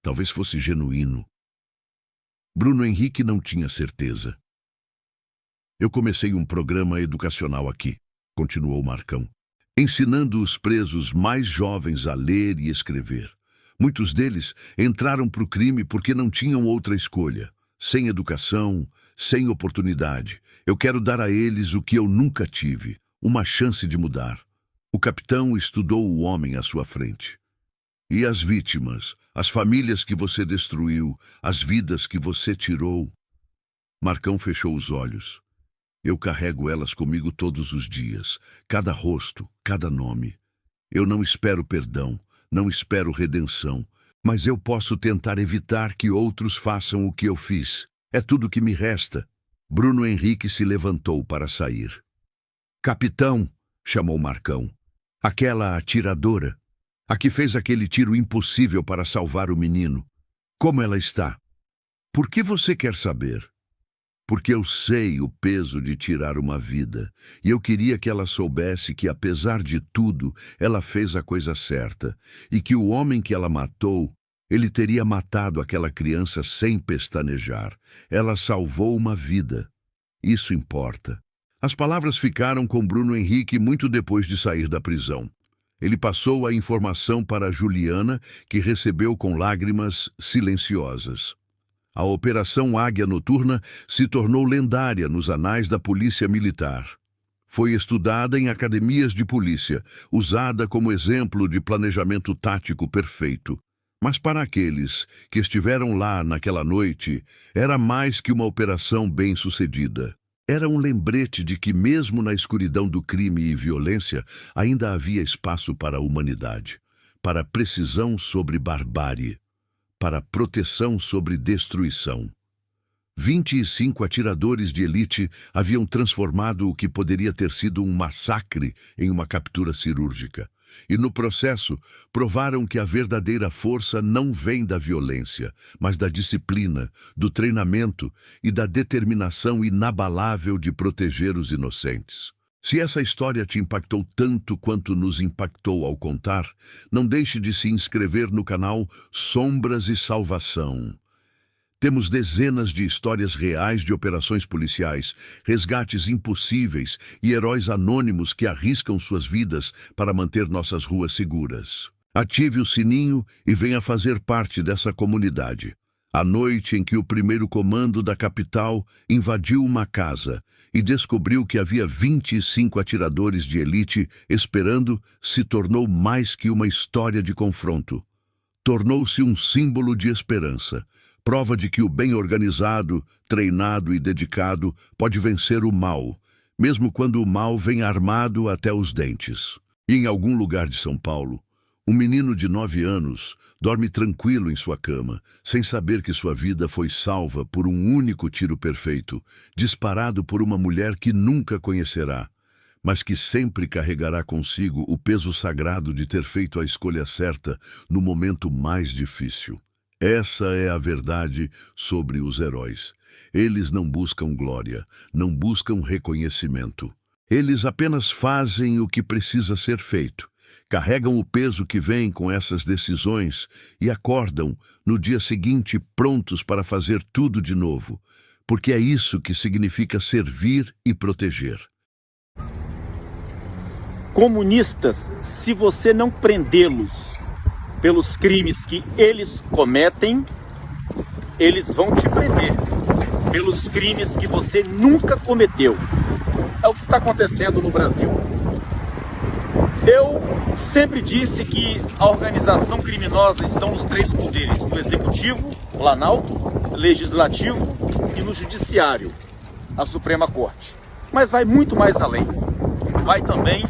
Speaker 4: Talvez fosse genuíno. Bruno Henrique não tinha certeza. Eu comecei um programa educacional aqui, continuou Marcão, ensinando os presos mais jovens a ler e escrever. Muitos deles entraram para o crime porque não tinham outra escolha. Sem educação, sem oportunidade. Eu quero dar a eles o que eu nunca tive, uma chance de mudar. O capitão estudou o homem à sua frente. E as vítimas, as famílias que você destruiu, as vidas que você tirou. Marcão fechou os olhos. Eu carrego elas comigo todos os dias, cada rosto, cada nome. Eu não espero perdão, não espero redenção, mas eu posso tentar evitar que outros façam o que eu fiz. É tudo que me resta. Bruno Henrique se levantou para sair. Capitão, chamou Marcão. Aquela atiradora. A que fez aquele tiro impossível para salvar o menino. Como ela está? Por que você quer saber? Porque eu sei o peso de tirar uma vida, e eu queria que ela soubesse que, apesar de tudo, ela fez a coisa certa, e que o homem que ela matou, ele teria matado aquela criança sem pestanejar. Ela salvou uma vida. Isso importa. As palavras ficaram com Bruno Henrique muito depois de sair da prisão. Ele passou a informação para Juliana, que recebeu com lágrimas silenciosas. A Operação Águia Noturna se tornou lendária nos anais da Polícia Militar. Foi estudada em academias de polícia, usada como exemplo de planejamento tático perfeito. Mas para aqueles que estiveram lá naquela noite, era mais que uma operação bem-sucedida. Era um lembrete de que, mesmo na escuridão do crime e violência, ainda havia espaço para a humanidade, para precisão sobre barbárie, para proteção sobre destruição. 25 atiradores de elite haviam transformado o que poderia ter sido um massacre em uma captura cirúrgica. E no processo, provaram que a verdadeira força não vem da violência, mas da disciplina, do treinamento e da determinação inabalável de proteger os inocentes. Se essa história te impactou tanto quanto nos impactou ao contar, não deixe de se inscrever no canal Sombras e Salvação. Temos dezenas de histórias reais de operações policiais, resgates impossíveis e heróis anônimos que arriscam suas vidas para manter nossas ruas seguras. Ative o sininho e venha fazer parte dessa comunidade. A noite em que o primeiro comando da capital invadiu uma casa e descobriu que havia 25 atiradores de elite esperando se tornou mais que uma história de confronto. Tornou-se um símbolo de esperança. Prova de que o bem organizado, treinado e dedicado pode vencer o mal, mesmo quando o mal vem armado até os dentes. E em algum lugar de São Paulo, um menino de 9 anos dorme tranquilo em sua cama, sem saber que sua vida foi salva por um único tiro perfeito, disparado por uma mulher que nunca conhecerá, mas que sempre carregará consigo o peso sagrado de ter feito a escolha certa no momento mais difícil. Essa é a verdade sobre os heróis. Eles não buscam glória, não buscam reconhecimento. Eles apenas fazem o que precisa ser feito, carregam o peso que vem com essas decisões e acordam no dia seguinte prontos para fazer tudo de novo, porque é isso que significa servir e proteger.
Speaker 5: Comunistas, se você não prendê-los pelos crimes que eles cometem, eles vão te prender pelos crimes que você nunca cometeu. É o que está acontecendo no Brasil. Eu sempre disse que a organização criminosa está nos 3 poderes: no Executivo, Planalto, Legislativo e no Judiciário, a Suprema Corte. Mas vai muito mais além. Vai também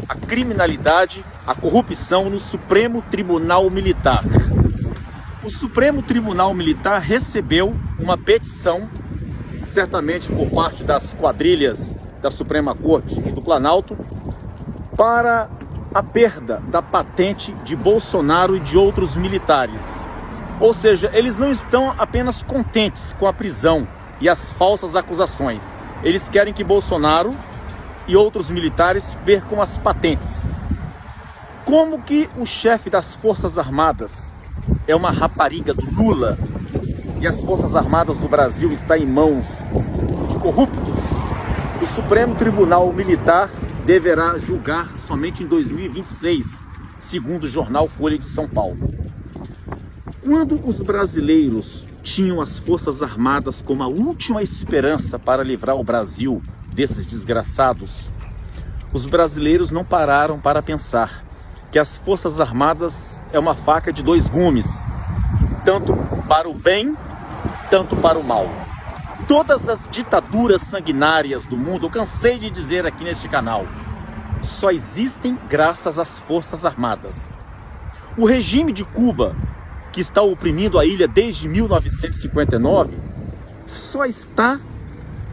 Speaker 5: a criminalidade, a corrupção no Supremo Tribunal Militar. O Supremo Tribunal Militar recebeu uma petição, certamente por parte das quadrilhas da Suprema Corte e do Planalto, para a perda da patente de Bolsonaro e de outros militares. Ou seja, eles não estão apenas contentes com a prisão e as falsas acusações. Eles querem que Bolsonaro e outros militares percam as patentes. Como que o chefe das Forças Armadas é uma rapariga do Lula e as Forças Armadas do Brasil estão em mãos de corruptos, o Supremo Tribunal Militar deverá julgar somente em 2026, segundo o jornal Folha de São Paulo. Quando os brasileiros tinham as Forças Armadas como a última esperança para livrar o Brasil desses desgraçados, os brasileiros não pararam para pensar que as Forças Armadas é uma faca de dois gumes, tanto para o bem, tanto para o mal. Todas as ditaduras sanguinárias do mundo, eu cansei de dizer aqui neste canal, só existem graças às Forças Armadas. O regime de Cuba, que está oprimindo a ilha desde 1959, só está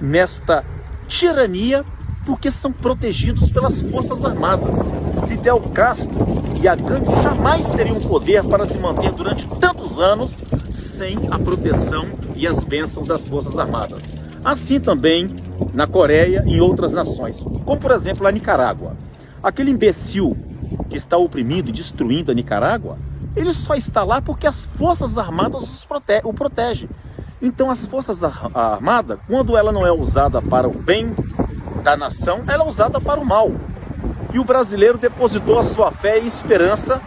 Speaker 5: nesta tirania porque são protegidos pelas Forças Armadas. Fidel Castro e a gangue jamais teriam poder para se manter durante tantos anos sem a proteção e as bênçãos das Forças Armadas. Assim também na Coreia e em outras nações, como por exemplo a Nicarágua. Aquele imbecil que está oprimindo e destruindo a Nicarágua, ele só está lá porque as Forças Armadas o protegem. Então as Forças Armadas, quando ela não é usada para o bem da nação, ela é usada para o mal. E o brasileiro depositou a sua fé e esperança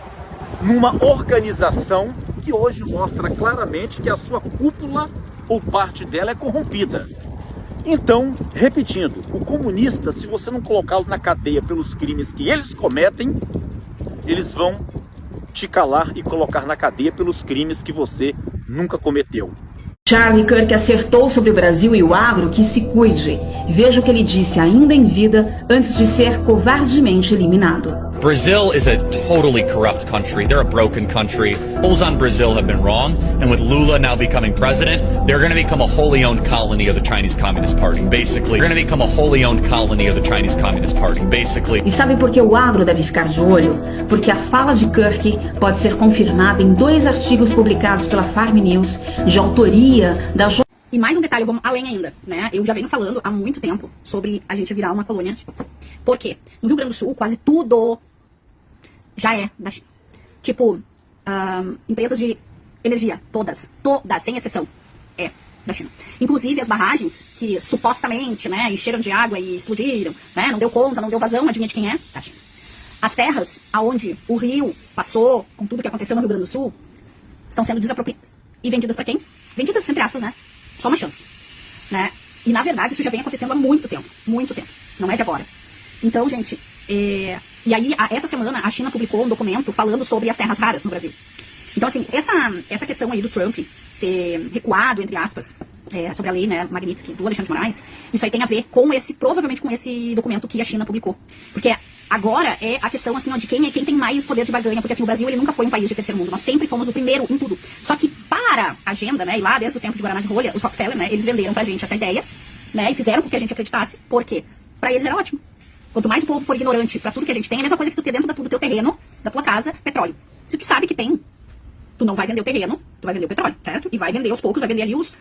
Speaker 5: numa organização que hoje mostra claramente que a sua cúpula ou parte dela é corrompida. Então, repetindo, o comunista, se você não colocá-lo na cadeia pelos crimes que eles cometem, eles vão te calar e colocar na cadeia pelos crimes que você nunca cometeu.
Speaker 6: Charlie Kirk acertou sobre o Brasil e o agro que se cuide. Veja o que ele disse ainda em vida antes de ser covardemente eliminado.
Speaker 7: Brazil is a totally corrupt country. They're a broken country. Polls on Brazil have been wrong. And with Lula now becoming president, they're going to become a wholly owned colony of the Chinese Communist Party. Basically, they're going to become a wholly owned colony of the Chinese Communist Party. Basically.
Speaker 6: E sabe por que o agro deve ficar de olho? Porque a fala de Kirk pode ser confirmada em 2 artigos publicados pela Farm News, de autoria da...
Speaker 8: E mais um detalhe, vamos além ainda, né? Eu já venho falando há muito tempo sobre a gente virar uma colônia. Por quê? No Rio Grande do Sul, quase tudo já é da China. Tipo, empresas de energia, todas, sem exceção, é da China. Inclusive as barragens que supostamente, né, encheram de água e explodiram, né, não deu conta, não deu vazão, adivinha de quem é? Da China. As terras aonde o rio passou, com tudo que aconteceu no Rio Grande do Sul, estão sendo desapropriadas e vendidas para quem? Vendidas, entre aspas, né? Só uma chance, né? E na verdade isso já vem acontecendo há muito tempo, não é de agora. Então, gente, e aí essa semana a China publicou um documento falando sobre as terras raras no Brasil. Então, assim, essa questão aí do Trump ter recuado, entre aspas, sobre a lei, né, Magnitsky, do Alexandre de Moraes, isso aí tem a ver com provavelmente com esse documento que a China publicou. Porque agora é a questão, assim, ó, de quem tem mais poder de barganha, porque assim, o Brasil ele nunca foi um país de terceiro mundo, nós sempre fomos o primeiro em tudo. Só que para a agenda, né, e lá desde o tempo de Guaraná de Rolha, os Rockefeller, né, eles venderam pra gente essa ideia, né, e fizeram com que a gente acreditasse, por quê? Pra eles era ótimo. Quanto mais o povo for ignorante pra tudo que a gente tem, é a mesma coisa que tu ter dentro do teu terreno, da tua casa, petróleo. Se tu sabe que tem, tu não vai vender o terreno, tu vai vender o petróleo, certo? E vai vender aos poucos, vai vender ali os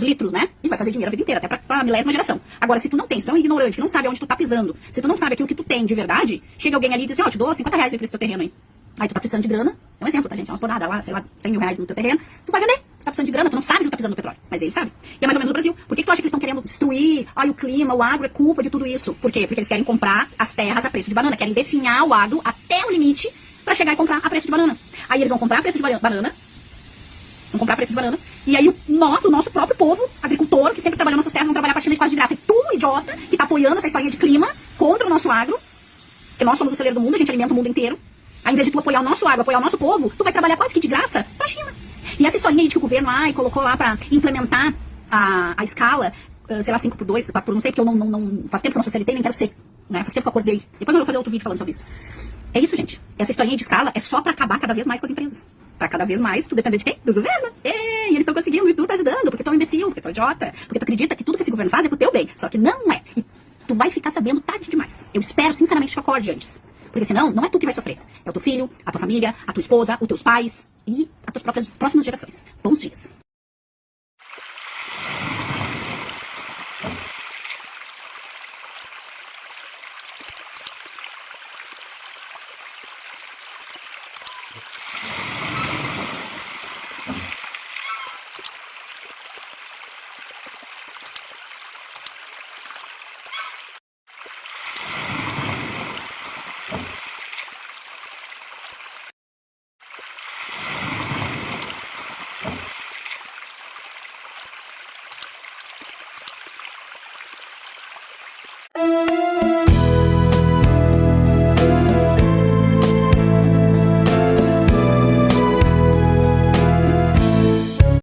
Speaker 8: litros, né? E vai fazer dinheiro a vida inteira, até pra milésima geração. Agora, se tu não tem, se tu é um ignorante, não sabe onde tu tá pisando, se tu não sabe aquilo que tu tem de verdade, chega alguém ali e diz assim, ó, te dou 50 reais aí por esse teu terreno aí. Aí tu tá precisando de grana, é um exemplo, tá, gente? É umas porradas lá, sei lá, 100 mil reais no teu terreno, tu vai vender. Tu tá precisando de grana, tu não sabe que tu tá precisando do petróleo, mas ele sabe. E é mais ou menos o Brasil. Por que tu acha que eles estão querendo destruir, o clima, o agro, é culpa de tudo isso? Por quê? Porque eles querem comprar as terras a preço de banana, querem definhar o agro até o limite pra chegar e comprar a preço de banana. Aí eles vão comprar a preço de banana, e aí o nosso próprio povo, agricultor, que sempre trabalhou nossas terras, vão trabalhar pra China de quase de graça. E tu, idiota, que tá apoiando essa historinha de clima contra o nosso agro, porque nós somos o celeiro do mundo, a gente alimenta o mundo inteiro. Ao invés de tu apoiar o nosso agro, apoiar o nosso povo, tu vai trabalhar quase que de graça pra China. E essa historinha aí de que o governo colocou lá pra implementar a escala, sei lá, 5x2, 4x1, não sei, porque eu não faz tempo que eu não sou CLT, nem quero ser, né? Faz tempo que eu acordei. Depois eu vou fazer outro vídeo falando sobre isso. É isso, gente. Essa historinha de escala é só pra acabar cada vez mais com as empresas. pra cada vez mais tu depender de quem? Do governo. E eles estão conseguindo, e tu tá ajudando, porque tu é um imbecil, porque tu é idiota, porque tu acredita que tudo que esse governo faz é pro teu bem. Só que não é. E tu vai ficar sabendo tarde demais. Eu espero, sinceramente, que tu acorde antes. Porque senão, não é tu que vai sofrer. É o teu filho, a tua família, a tua esposa, os teus pais e as tuas próximas gerações. Bons dias.